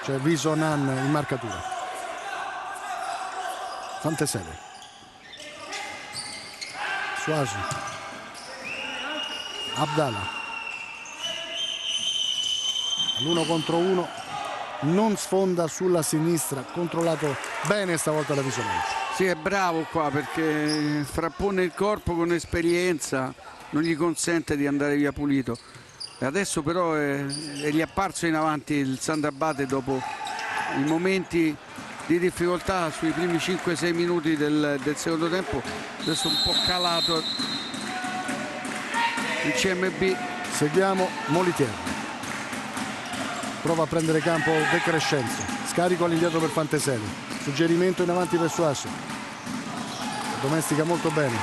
c'è Visonan in marcatura. Fantesele. Suaso, Abdallah, all'1 contro 1, non sfonda sulla sinistra, controllato bene stavolta da Visonan. Sì, è bravo qua perché frappone il corpo con esperienza, non gli consente di andare via pulito. E adesso però è gli è apparso in avanti il Sandabate dopo i momenti di difficoltà sui primi 5-6 minuti del secondo tempo. Adesso un po' calato il CMB. Seguiamo Moliterno, prova a prendere campo De Crescenzo, scarico all'indietro per Fantesele, suggerimento in avanti per Suaso, domestica molto bene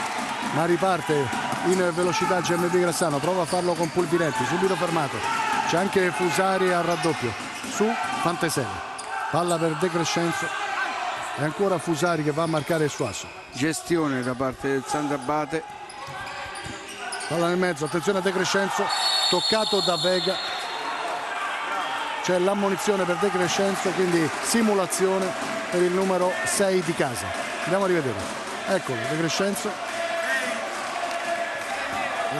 ma riparte in velocità CMB Grassano, prova a farlo con Pulvirenti, subito fermato, c'è anche Fusari al raddoppio su Fantesele. Palla per De Crescenzo e ancora Fusari che va a marcare Suaso. Gestione da parte del Sandabate. Palla nel mezzo, attenzione a De Crescenzo, toccato da Vega. C'è l'ammonizione per De Crescenzo, quindi simulazione per il numero 6 di casa. Andiamo a rivedere. Eccolo, De Crescenzo.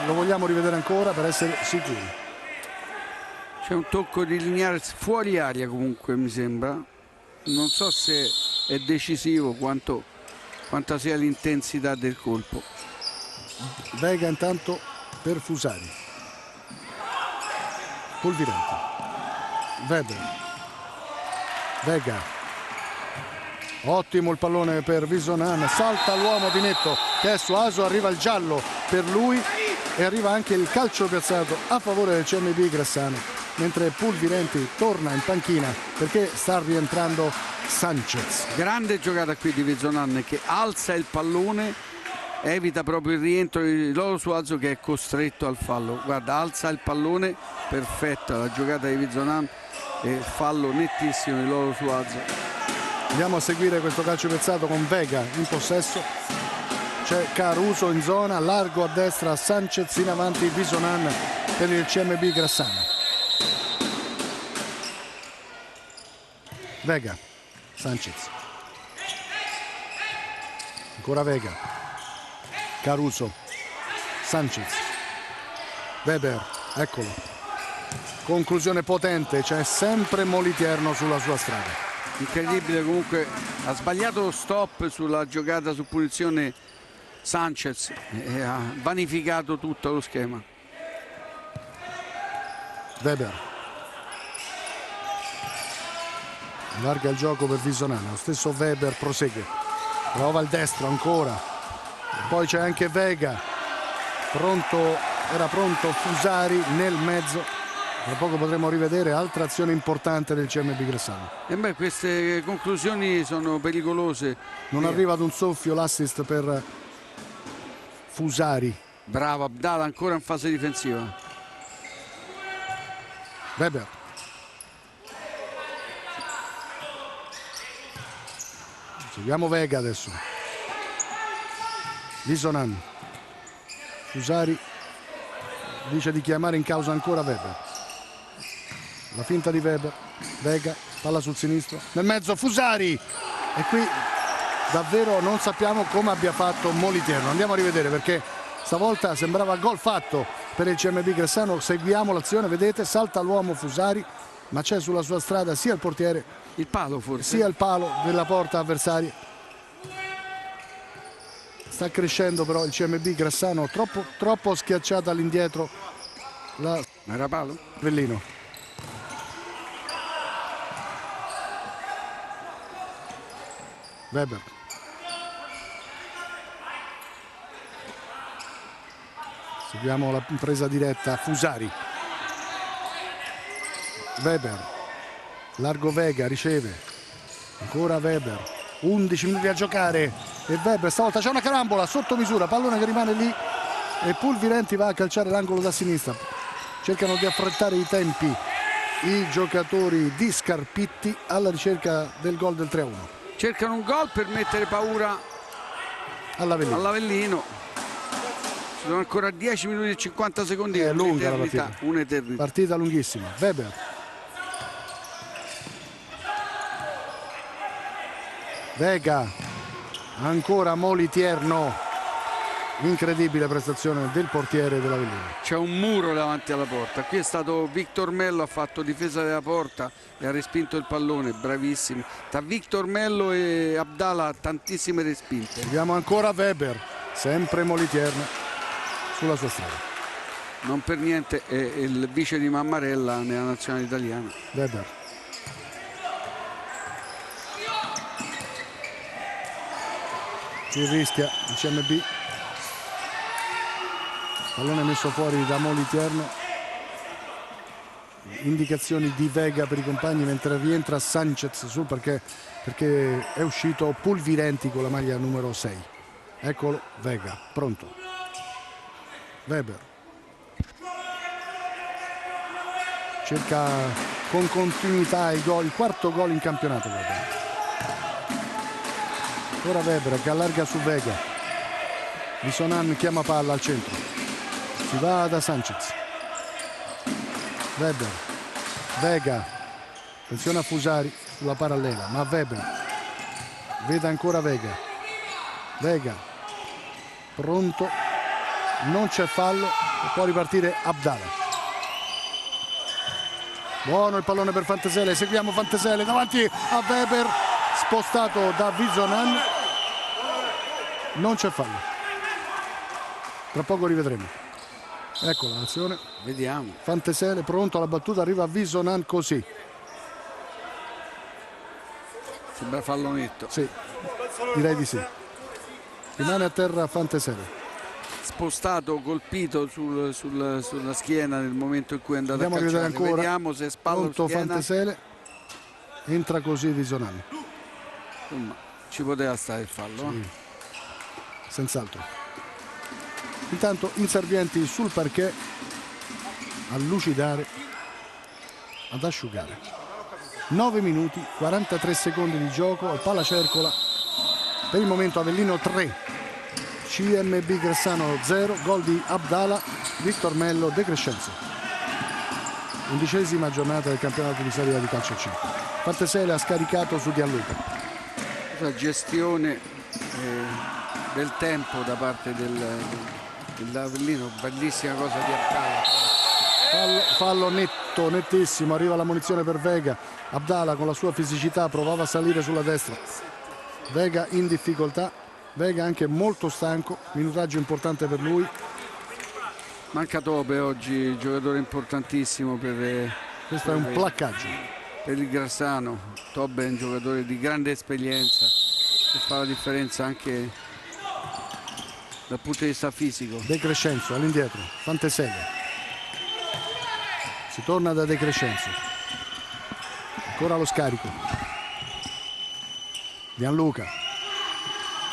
Lo vogliamo rivedere ancora per essere sicuri. C'è un tocco di Lignares fuori aria comunque, mi sembra. Non so se è decisivo quanta sia l'intensità del colpo. Vega intanto per Fusari. Pulvirenti, Weber, Vega, ottimo il pallone per Visonan, salta l'uomo di netto che è Suaso, arriva il giallo per lui e arriva anche il calcio piazzato a favore del CMB Grassano, mentre Pulvirenti torna in panchina perché sta rientrando Sanchez. Grande giocata qui di Vizonan che alza il pallone, evita proprio il rientro di Lolo Suazo che è costretto al fallo. Guarda, alza il pallone, perfetta la giocata di Vizonan e fallo nettissimo di Lolo Suazo. Andiamo a seguire questo calcio piazzato con Vega in possesso, c'è Caruso in zona, largo a destra, Sanchez in avanti, Vizonan per il CMB Grassano. Vega, Sanchez, ancora Vega, Caruso, Sanchez, Weber, eccolo, conclusione potente, c'è sempre Moliterno sulla sua strada. Incredibile, comunque ha sbagliato lo stop sulla giocata su punizione Sanchez e ha vanificato tutto lo schema. Weber allarga il gioco per Visonan, lo stesso Weber prosegue, prova il destro ancora, poi c'è anche Vega, era pronto Fusari nel mezzo. Tra poco potremo rivedere altra azione importante del CMB Grassano. E beh, queste conclusioni sono pericolose. Non arriva ad un soffio l'assist per Fusari. Bravo Abdala, ancora in fase difensiva. Weber. Seguiamo Vega adesso. Visonan. Fusari dice di chiamare in causa ancora Weber. La finta di Weber, Vega, palla sul sinistro, nel mezzo Fusari e qui davvero non sappiamo come abbia fatto Moliterno. Andiamo a rivedere perché stavolta sembrava gol fatto per il CMB Grassano. Seguiamo l'azione, vedete, salta l'uomo Fusari, ma c'è sulla sua strada sia il portiere, il palo forse, sia il palo della porta avversaria. Sta crescendo però il CMB Grassano, troppo schiacciata all'indietro la era palo? Avellino. Weber. Seguiamo la presa diretta, Fusari. Weber. Largo Vega, riceve. Ancora Weber. 11 minuti a giocare e Weber stavolta c'è una carambola sotto misura, pallone che rimane lì e Pulvirenti va a calciare l'angolo da sinistra. Cercano di affrettare i tempi i giocatori di Scarpitti alla ricerca del gol del 3-1. Cercano un gol per mettere paura all'Avellino. Ci sono ancora 10 minuti e 50 secondi. È lunga la partita. Un'eternità. Partita lunghissima. Weber. Vega. Ancora Moliterno. Incredibile prestazione del portiere dell'Avellino. C'è un muro davanti alla porta. Qui è stato Victor Mello, ha fatto difesa della porta e ha respinto il pallone, bravissimi. Tra Victor Mello e Abdala tantissime respinte. Vediamo ancora Weber, sempre Moliterno sulla sua strada. Non per niente è il vice di Mammarella nella nazionale italiana. Weber. Ci rischia il CMB. Pallone messo fuori da Moliterno. Indicazioni di Vega per i compagni mentre rientra Sanchez su perché è uscito Pulvirenti con la maglia numero 6. Eccolo Vega, pronto. Weber. Cerca con continuità il quarto gol in campionato. Ora Weber che allarga su Vega. Visonan chiama palla al centro. Si va da Sanchez. Weber. Vega. Attenzione a Fusari sulla parallela, ma Weber. Vede ancora Vega. Vega. Pronto. Non c'è fallo. E può ripartire Abdala. Buono il pallone per Fantesele. Seguiamo Fantesele davanti a Weber. Spostato da Vizonan. Non c'è fallo. Tra poco rivedremo. Eccola l'azione. Vediamo. Fantesele pronto alla battuta, arriva Visonan così. Sembra fallo netto. Sì, direi di sì. Rimane a terra Fantesele. Spostato, colpito sulla schiena nel momento in cui è andato Andiamo a a rivedere calciare. ancora. Vediamo se spalla o Pronto schiena. Fantesele. Entra così Visonan. Insomma, ci poteva stare il fallo. Sì. Senz'altro. Intanto inservienti sul parquet a lucidare, ad asciugare. 9 minuti 43 secondi di gioco al palacercola. Per il momento Avellino 3, CMB Gressano 0, gol di Abdala, Victor Mello, De Crescenzo. 11ª giornata del campionato di Serie A di calcio 5. Fantesele ha scaricato su Gianluca. La gestione del tempo da parte dell'Avellino, bellissima cosa di Abdala. Fallo netto, nettissimo, arriva la munizione per Vega. Abdala con la sua fisicità provava a salire sulla destra. Vega in difficoltà, Vega anche molto stanco, minutaggio importante per lui. Manca Tobe oggi, giocatore importantissimo Questo è un placcaggio. per il Grassano. Tobe è un giocatore di grande esperienza che fa la differenza anche dal punto di vista fisico. De Crescenzo all'indietro, Fantesele. Si torna da De Crescenzo. Ancora lo scarico. Gianluca.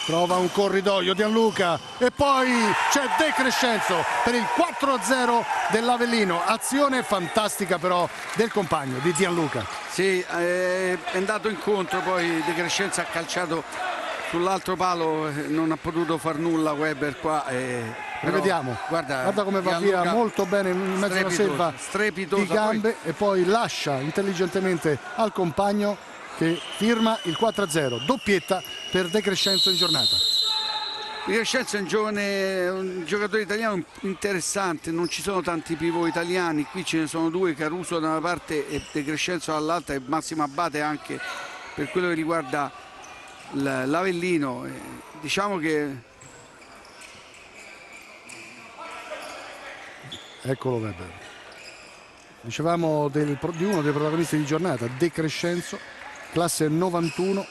Trova un corridoio Gianluca e poi c'è De Crescenzo per il 4-0 dell'Avellino. Azione fantastica però del compagno di Gianluca. Sì, è andato incontro, poi De Crescenzo ha calciato sull'altro palo, non ha potuto far nulla Weber qua. Rivediamo, guarda come va Gianluca, via molto bene in mezzo alla selva di gambe e poi lascia intelligentemente al compagno che firma il 4-0, doppietta per De Crescenzo in giornata. De Crescenzo è un giocatore italiano interessante, non ci sono tanti pivot italiani, qui ce ne sono due, Caruso da una parte e De Crescenzo dall'altra, e Massimo Abate anche per quello che riguarda l'Avellino. Diciamo che eccolo Weber. Dicevamo di uno dei protagonisti di giornata, De Crescenzo, classe 91,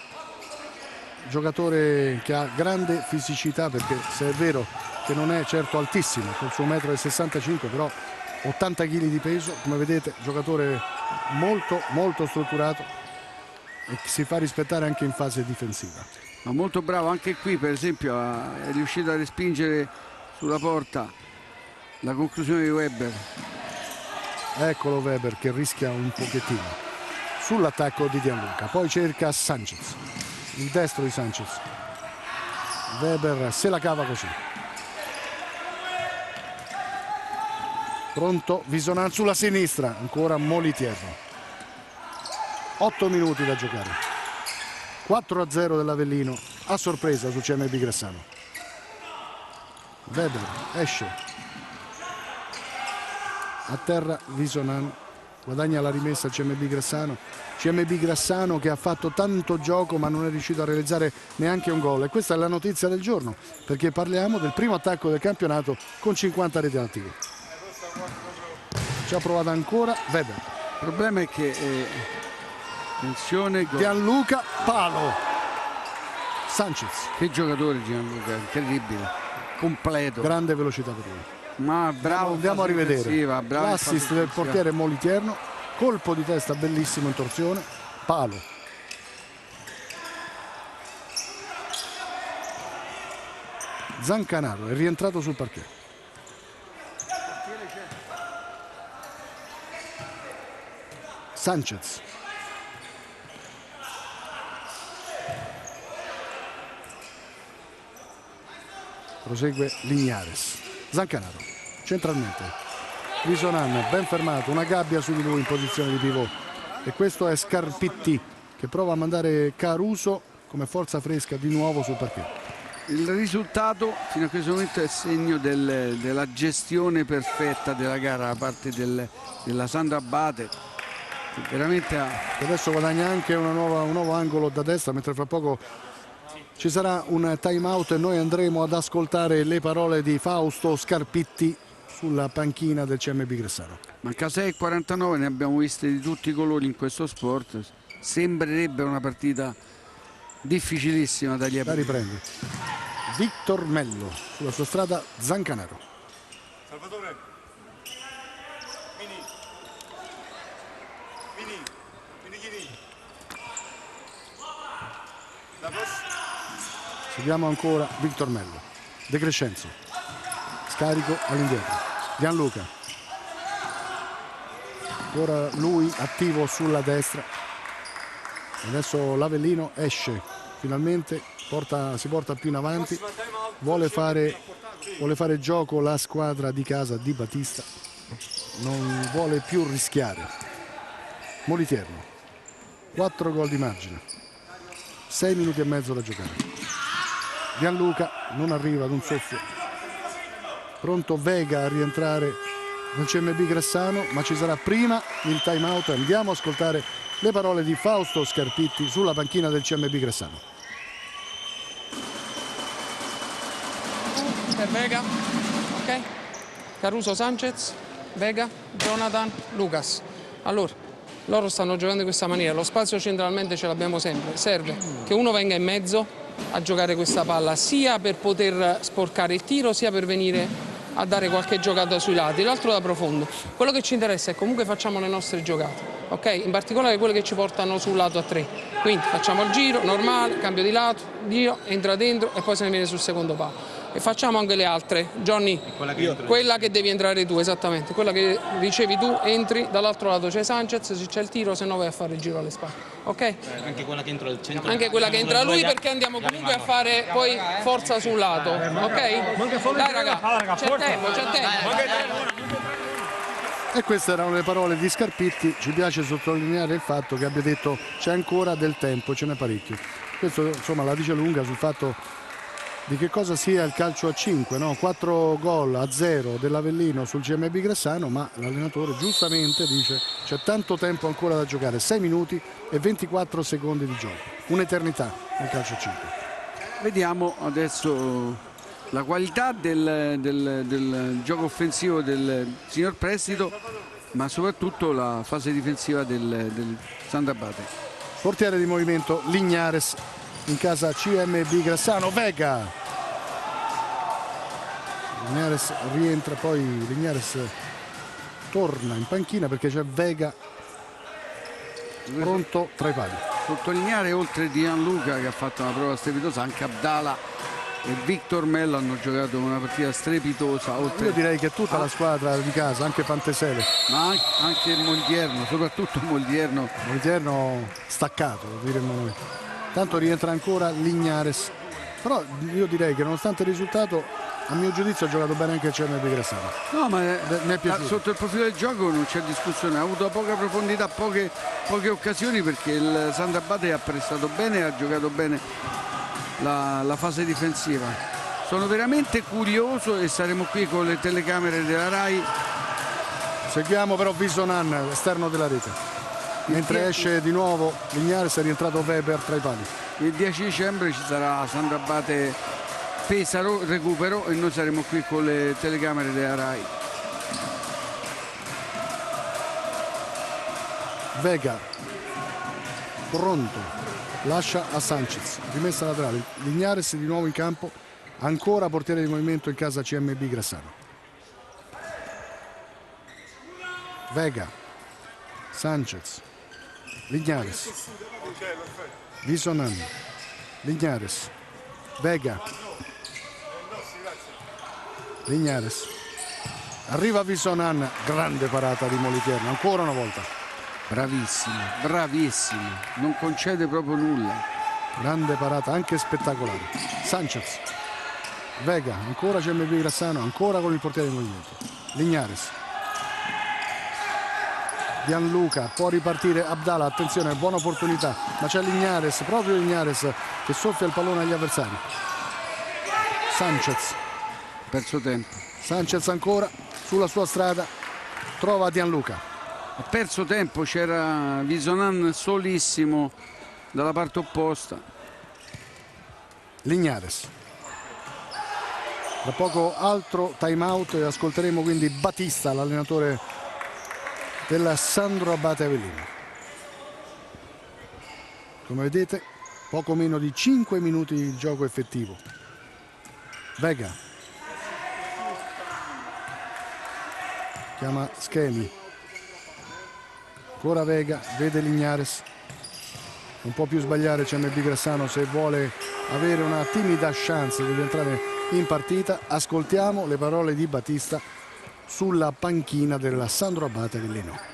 giocatore che ha grande fisicità, perché se è vero che non è certo altissimo, col suo 1,65 m, però 80 kg di peso, come vedete giocatore molto strutturato e che si fa rispettare anche in fase difensiva. ma molto bravo anche qui, per esempio è riuscito a respingere sulla porta la conclusione di Weber. Eccolo Weber che rischia un pochettino sull'attacco di Gianluca, poi cerca Sanchez, il destro di Sanchez. Weber se la cava così. Pronto Visonan sulla sinistra, ancora Molitierno. 8 minuti da giocare. 4-0 dell'Avellino a sorpresa su CMB Gressano. Weber esce. A terra Visonan, guadagna la rimessa al CMB Grassano. CMB Grassano che ha fatto tanto gioco ma non è riuscito a realizzare neanche un gol, e questa è la notizia del giorno, perché parliamo del primo attacco del campionato con 50 reti attive. Ci ha provato ancora Weber. Il problema è che attenzione, Gianluca, palo. Sanchez, che giocatore Gianluca, incredibile, completo, grande velocità per lui. ma bravo. Andiamo a rivedere l'assist del portiere. portiere Molitierno, colpo di testa bellissimo in torsione, palo. Zancanaro è rientrato sul parquet. Sanchez. Prosegue Lignares. Zancanaro centralmente. Visonan ben fermato, una gabbia su di lui in posizione di pivot, e questo è Scarpitti che prova a mandare Caruso come forza fresca di nuovo sul parquet. Il risultato fino a questo momento è segno della gestione perfetta della gara da parte della Sandro Abate, che veramente che adesso guadagna anche un nuovo angolo da destra, mentre fra poco ci sarà un time out e noi andremo ad ascoltare le parole di Fausto Scarpitti sulla panchina del CMB Gressano. Manca 6:49, ne abbiamo viste di tutti i colori in questo sport. Sembrerebbe una partita difficilissima da Da riprende Victor Mello sulla sua strada Zancanaro. Salvatore. Mini. La prossima. Seguiamo ancora Victor Mello. De Crescenzo. Scarico all'indietro. Gianluca. Ora lui attivo sulla destra. Adesso l'Avellino esce finalmente, si porta più in avanti, vuole fare gioco la squadra di casa di Battista, non vuole più rischiare. Moliterno, 4 gol di margine, 6 minuti e mezzo da giocare. Gianluca non arriva ad un soffio, pronto Vega a rientrare nel CMB Gressano, ma ci sarà prima il time out. Andiamo a ascoltare le parole di Fausto Scarpitti sulla panchina del CMB Gressano. Per Vega, ok? Caruso, Sanchez, Vega, Jonathan, Lucas. Allora, loro stanno giocando in questa maniera, lo spazio centralmente ce l'abbiamo sempre, serve che uno venga in mezzo a giocare questa palla, sia per poter sporcare il tiro, sia per venire a dare qualche giocata sui lati, l'altro da profondo. Quello che ci interessa è comunque facciamo le nostre giocate, ok? In particolare quelle che ci portano sul lato a 3. Quindi facciamo il giro normale, cambio di lato, giro, entra dentro e poi se ne viene sul secondo palo. E facciamo anche le altre. Johnny, quella che devi entrare tu, esattamente, quella che ricevi tu, entri, dall'altro lato c'è Sanchez, se c'è il tiro, se no vai a fare il giro alle spalle, ok? Anche quella che entra al centro. Anche quella che entra lui, perché andiamo comunque a fare poi forza sul lato, ok? Dai raga, c'è tempo, c'è tempo. E queste erano le parole di Scarpitti. Ci piace sottolineare il fatto che abbia detto c'è ancora del tempo, ce n'è parecchio. Questo insomma la dice lunga sul fatto di che cosa sia il calcio a 5, no? 4-0 dell'Avellino sul CMB Gressano, ma l'allenatore giustamente dice c'è tanto tempo ancora da giocare, 6 minuti e 24 secondi di gioco, un'eternità nel calcio a 5. Vediamo adesso la qualità del gioco offensivo del signor Prestito, ma soprattutto la fase difensiva del Sant'Abate. Portiere di movimento Lignares in casa CMB Gressano. Vega. Lignares rientra, poi Lignares torna in panchina perché c'è Vega pronto tra i pali. Sottolineare, oltre di Gianluca che ha fatto una prova strepitosa, anche Abdala e Victor Mello hanno giocato una partita strepitosa. Io direi che tutta la squadra di casa, anche Pantesele, ma anche il Moliterno, soprattutto Moliterno staccato, diremmo noi. Tanto rientra ancora Lignares, però io direi che nonostante il risultato, a mio giudizio ha giocato bene anche il CMB Gressano. No, ma mi è piaciuto. Sotto il profilo del gioco non c'è discussione, ha avuto poca profondità, poche occasioni, perché il Sant'Abate ha prestato bene e ha giocato bene la fase difensiva. Sono veramente curioso e saremo qui con le telecamere della RAI. Seguiamo però Visonan, esterno della rete. Mentre esce di nuovo Lignares, è rientrato Weber tra i pali. Il 10 dicembre ci sarà Sant'Abate Pesaro recupero e noi saremo qui con le telecamere della RAI. Vega pronto, lascia a Sanchez, rimessa laterale. Lignares di nuovo in campo, ancora portiere di movimento in casa CMB Gressano. Vega, Sanchez, Lignares, Visonan, Lignares, Vega, Lignares, arriva Visonan, grande parata di Moliterno, ancora una volta. Bravissimo, bravissimo, non concede proprio nulla. Grande parata, anche spettacolare. Sanchez, Vega, ancora CMB Gressano, ancora con il portiere di movimento. Lignares, Gianluca, può ripartire Abdala, attenzione, buona opportunità, ma c'è Lignares, proprio Lignares che soffia il pallone agli avversari. Sanchez, Perso tempo. Sanchez ancora sulla sua strada, trova Gianluca. Ha perso tempo, c'era Visonan solissimo dalla parte opposta. Lignares, Tra poco altro time out e ascolteremo quindi Battista, l'allenatore della Sandro Abate Avellino. Come vedete, poco meno di 5 minuti di gioco effettivo. Vega chiama Schemi, ancora Vega, vede Lignares, non può più sbagliare CMB Grassano se vuole avere una timida chance di entrare in partita. Ascoltiamo le parole di Battista sulla panchina della Sandro Abate Avellino.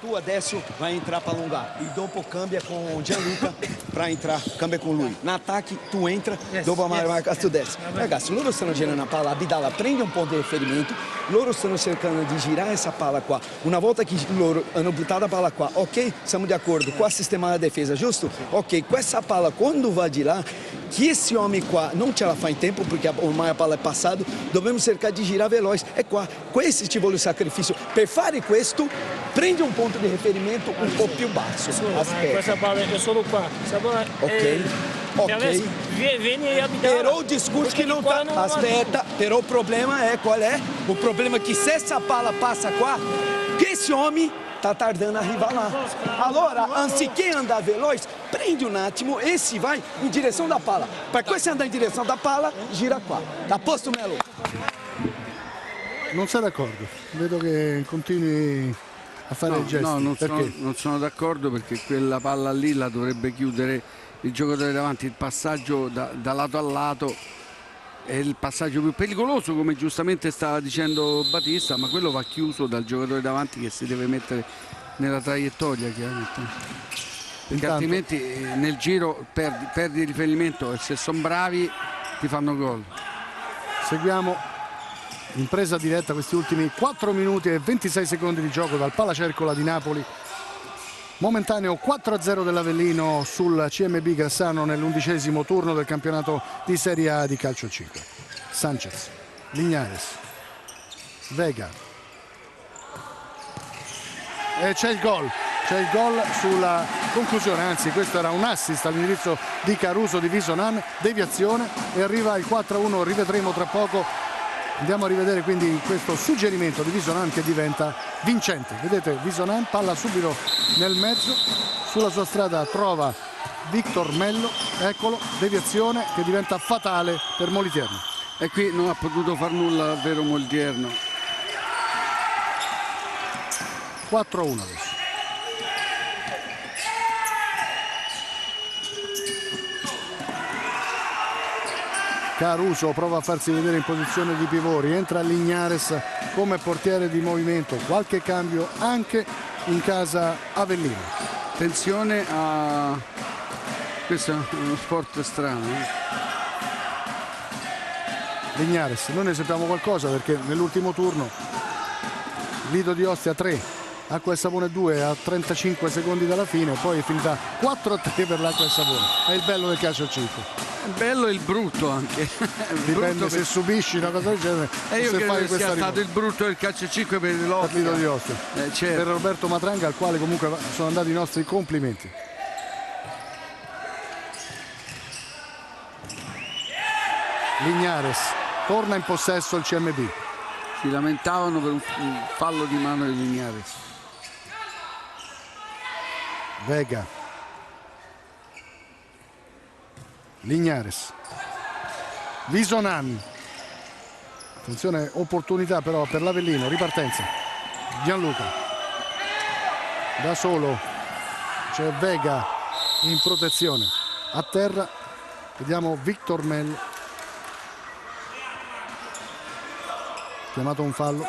Tu adesso vai entrar para alongar e dopo cambia com Gianluca para entrar, cambia com lui. No ataque tu entra, dopo tu desce. Ragazzi, loro stanno girando a palla, Abdallah prende un po' di riferimento, loro stanno cercando di girare essa palla qua. Una volta che loro hanno buttato a palla qua, ok, siamo di accordo, qua sistemare la difesa, giusto? Ok, questa palla quando va di là, que esse homem qua não ce la fa in tempo perché ormai a palla è passato, dobbiamo cercare di girare veloce. E qua, questo ci vuole il sacrificio. Per fare questo, prendi un punto di riferimento un po' più basso. Aspetta. Questa palla è solo qua. Ok, ok. Vieni a abitare. Però il discorso che non sta... Aspetta, però il problema è qual è? O problema è che se essa palla passa qua, che esse homem tá tardando a arrivar lá. Allora, anziché andare veloce, prende un attimo e si vai in direzione da palla. Per questo andare in direzione da palla, gira qua. A posto, Melo? Non sei d'accordo? Vedo che continui a fare gesti. No, Perché? non sono d'accordo perché quella palla lì la dovrebbe chiudere il giocatore davanti. Il passaggio da lato a lato è il passaggio più pericoloso, come giustamente stava dicendo Battista, ma quello va chiuso dal giocatore davanti che si deve mettere nella traiettoria, chiaramente. Perché Intanto, altrimenti nel giro perdi il riferimento e se sono bravi ti fanno gol. seguiamo in presa diretta questi ultimi 4 minuti e 26 secondi di gioco dal Palacercola di Napoli. Momentaneo 4-0 dell'Avellino sul CMB Grassano nell'11° turno del campionato di Serie A di calcio 5. Sanchez, Lignares, Vega. E c'è il gol sulla conclusione, anzi questo era un assist all'indirizzo di Caruso di Visonan, deviazione e arriva il 4-1, rivedremo tra poco. Andiamo a rivedere quindi questo suggerimento di Visonan che diventa vincente. Vedete Visonan, palla subito nel mezzo, sulla sua strada trova Victor Mello, eccolo, deviazione che diventa fatale per Moliterno. E qui non ha potuto far nulla davvero Moliterno. 4-1 adesso. Caruso prova a farsi vedere in posizione di pivot, rientra Lignares come portiere di movimento, qualche cambio anche in casa Avellino. Attenzione a... questo è uno sport strano. Lignares, noi ne sappiamo qualcosa perché nell'ultimo turno Lido di Ostia 3, Acqua e Sapone 2 a 35 secondi dalla fine, poi è finita 4-3 per l'Acqua e Sapone. È il bello del calcio 5. Il bello e il brutto anche. Dipende se subisci una cosa del genere e io se credo fai che questa sia stato il brutto del calcio 5 per Lido di Ostia. Certo. Per Roberto Matranga, al quale comunque sono andati i nostri complimenti. Lignares torna in possesso il CMB. Si lamentavano per un fallo di mano di Lignares. Vega, Lignares, Visonan, attenzione, opportunità però per l'Avellino, ripartenza, Gianluca, da solo, c'è Vega in protezione, a terra, vediamo Victor Mello, chiamato un fallo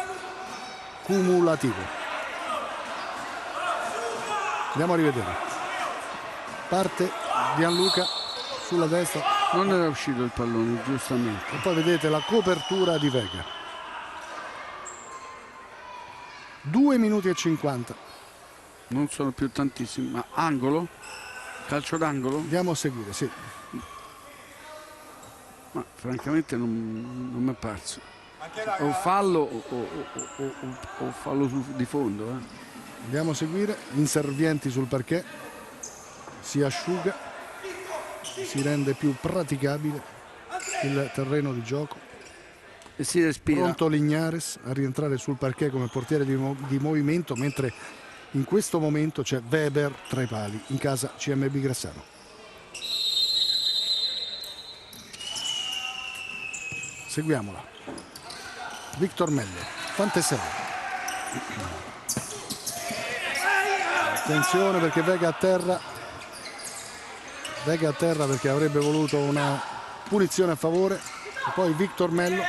cumulativo. Andiamo a rivedere, parte Gianluca sulla destra, non era uscito il pallone giustamente, e poi vedete la copertura di Vega. 2 minuti e 50. non sono più tantissimi, ma angolo? Calcio d'angolo? Andiamo a seguire, sì. Ma francamente non mi è parso. O fallo o fallo di fondo. Andiamo a seguire, inservienti sul parquet, si asciuga, si rende più praticabile il terreno di gioco. E si respira. Pronto Lignares a rientrare sul parquet come portiere di movimento, mentre in questo momento c'è Weber tra i pali in casa CMB Grassano. Seguiamola. Victor Mello, Fanteselli. Attenzione perché Vega a terra. Vega a terra perché avrebbe voluto una punizione a favore. E poi Victor Mello.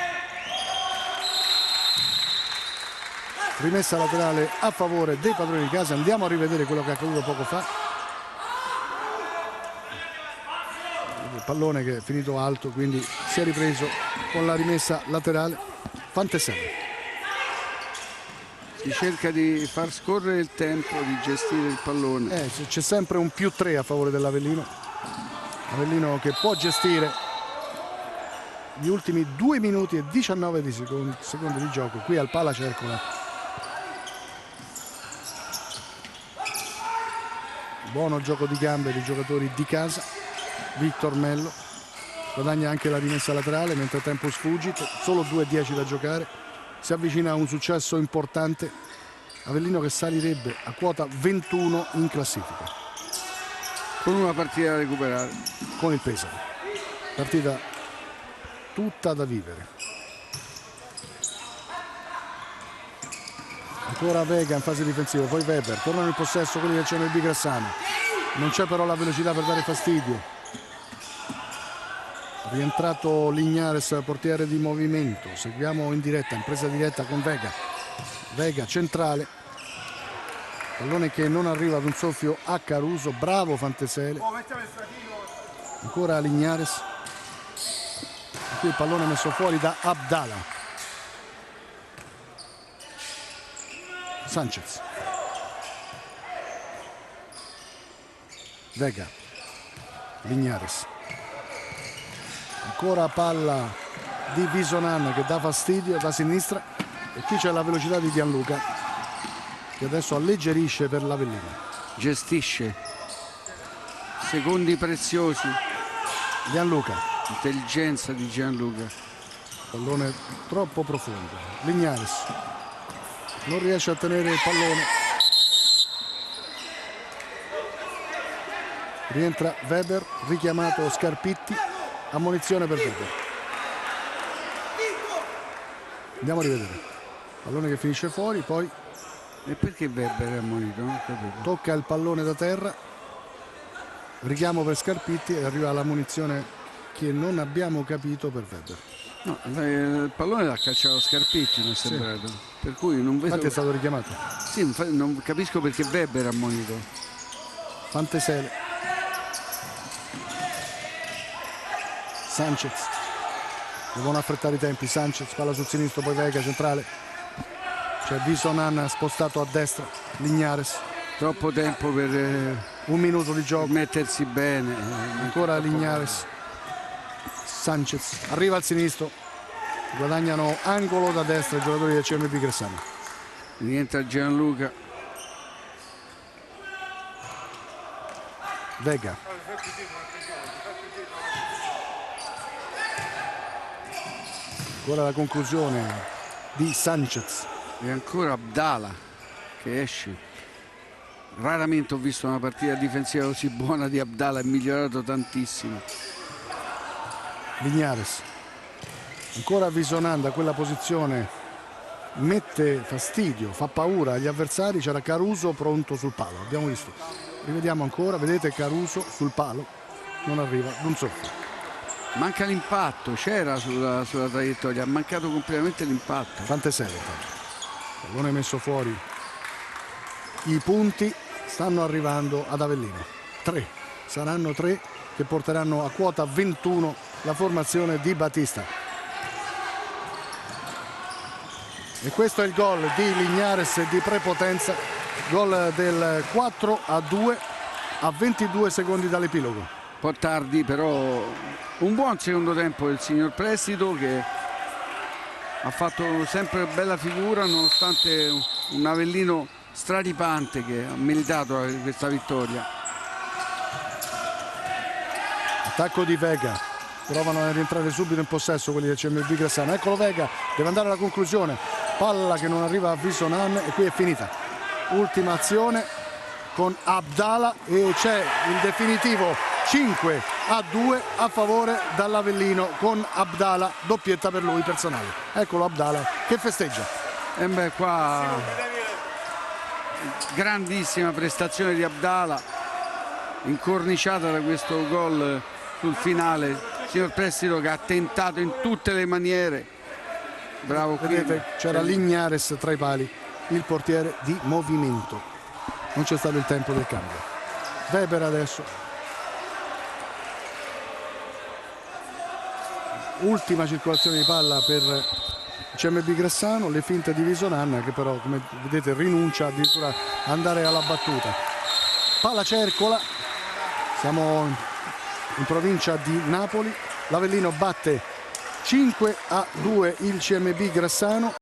Rimessa laterale a favore dei padroni di casa. Andiamo a rivedere quello che è accaduto poco fa. Il pallone che è finito alto, quindi si è ripreso con la rimessa laterale. Fanteselli. Si cerca di far scorrere il tempo, di gestire il pallone. C'è sempre un +3 a favore dell'Avellino. Avellino che può gestire gli ultimi 2 minuti e 19 secondi di gioco qui al Pala Cercola. Buono gioco di gambe dei giocatori di casa. Victor Mello guadagna anche la rimessa laterale mentre il tempo sfugge, solo 2:10 da giocare. Si avvicina a un successo importante. Avellino che salirebbe a quota 21 in classifica. Con una partita da recuperare. Con il Pesaro. Partita tutta da vivere. Ancora Vega in fase difensiva, poi Weber, tornano in possesso quelli del CMB Grassano. Non c'è però la velocità per dare fastidio. Rientrato Lignares, portiere di movimento. Seguiamo in diretta, in presa diretta con Vega. Vega centrale. Pallone che non arriva ad un soffio a Caruso. Bravo Fanteselli. Ancora Lignares. E qui il pallone messo fuori da Abdala. Sanchez. Vega. Lignares. Ancora palla di Visonan che dà fastidio da sinistra. E qui c'è la velocità di Gianluca che adesso alleggerisce per l'Avellino. Gestisce. Secondi preziosi. Gianluca. Intelligenza di Gianluca. Pallone troppo profondo. Lignares. Non riesce a tenere il pallone. Rientra Weber, richiamato Scarpitti. Ammonizione per Weber. Andiamo a rivedere. Pallone che finisce fuori, poi E perché Weber è ammonito? Non ho capito. tocca il pallone da terra. Richiamo per Scarpitti e arriva l'ammonizione che non abbiamo capito per Weber. No, il pallone l'ha calciato Scarpitti, mi è sembrato. Per cui non vedo. Infatti è stato richiamato. Sì, non capisco perché Weber è ammonito. Fanteselli. Sanchez. Devono affrettare i tempi. Sanchez, palla sul sinistro, poi Vega centrale. C'è Visonan spostato a destra. Lignares. Troppo tempo per 1 minuto di gioco. mettersi bene. Ancora Lignares. Sanchez. Arriva al sinistro. Guadagnano angolo da destra i giocatori del CMB Grassano. Rientra Gianluca. Vega. Ancora la conclusione di Sanchez. E ancora Abdala che esce. Raramente ho visto una partita difensiva così buona di Abdala, è migliorato tantissimo. Lignares. Ancora Visonan da quella posizione mette fastidio, fa paura agli avversari. C'era Caruso pronto sul palo, abbiamo visto. Rivediamo ancora, vedete Caruso sul palo, non arriva d'un soffio. Manca l'impatto, c'era sulla traiettoria, ha mancato completamente l'impatto. Fanteselli. Pallone messo fuori. I punti stanno arrivando ad Avellino. 3. Saranno 3 che porteranno a quota 21 la formazione di Battista. E questo è il gol di Lignares di prepotenza. Gol del 4-2 a 22 secondi dall'epilogo. Un po' tardi, però un buon secondo tempo del signor Prestito che ha fatto sempre bella figura nonostante un Avellino straripante che ha meritato questa vittoria. Attacco di Vega, provano a rientrare subito in possesso quelli del CMB Grassano. Eccolo Vega, deve andare alla conclusione, palla che non arriva a Visonan e qui è finita. Ultima azione con Abdala e c'è il definitivo 5-2 a favore dall'Avellino con Abdala, doppietta per lui personale. Eccolo Abdala che festeggia. E beh, qua grandissima prestazione di Abdala, incorniciata da questo gol sul finale. Signor Prestito che ha tentato in tutte le maniere. Bravo qui. Vedete, c'era Lignares tra i pali, il portiere di movimento. Non c'è stato il tempo del cambio. Weber adesso. Ultima circolazione di palla per CMB Grassano, le finte di Visonan che però come vedete rinuncia addirittura ad andare alla battuta. Palla Cercola, siamo in provincia di Napoli, l'Avellino batte 5-2 il CMB Grassano.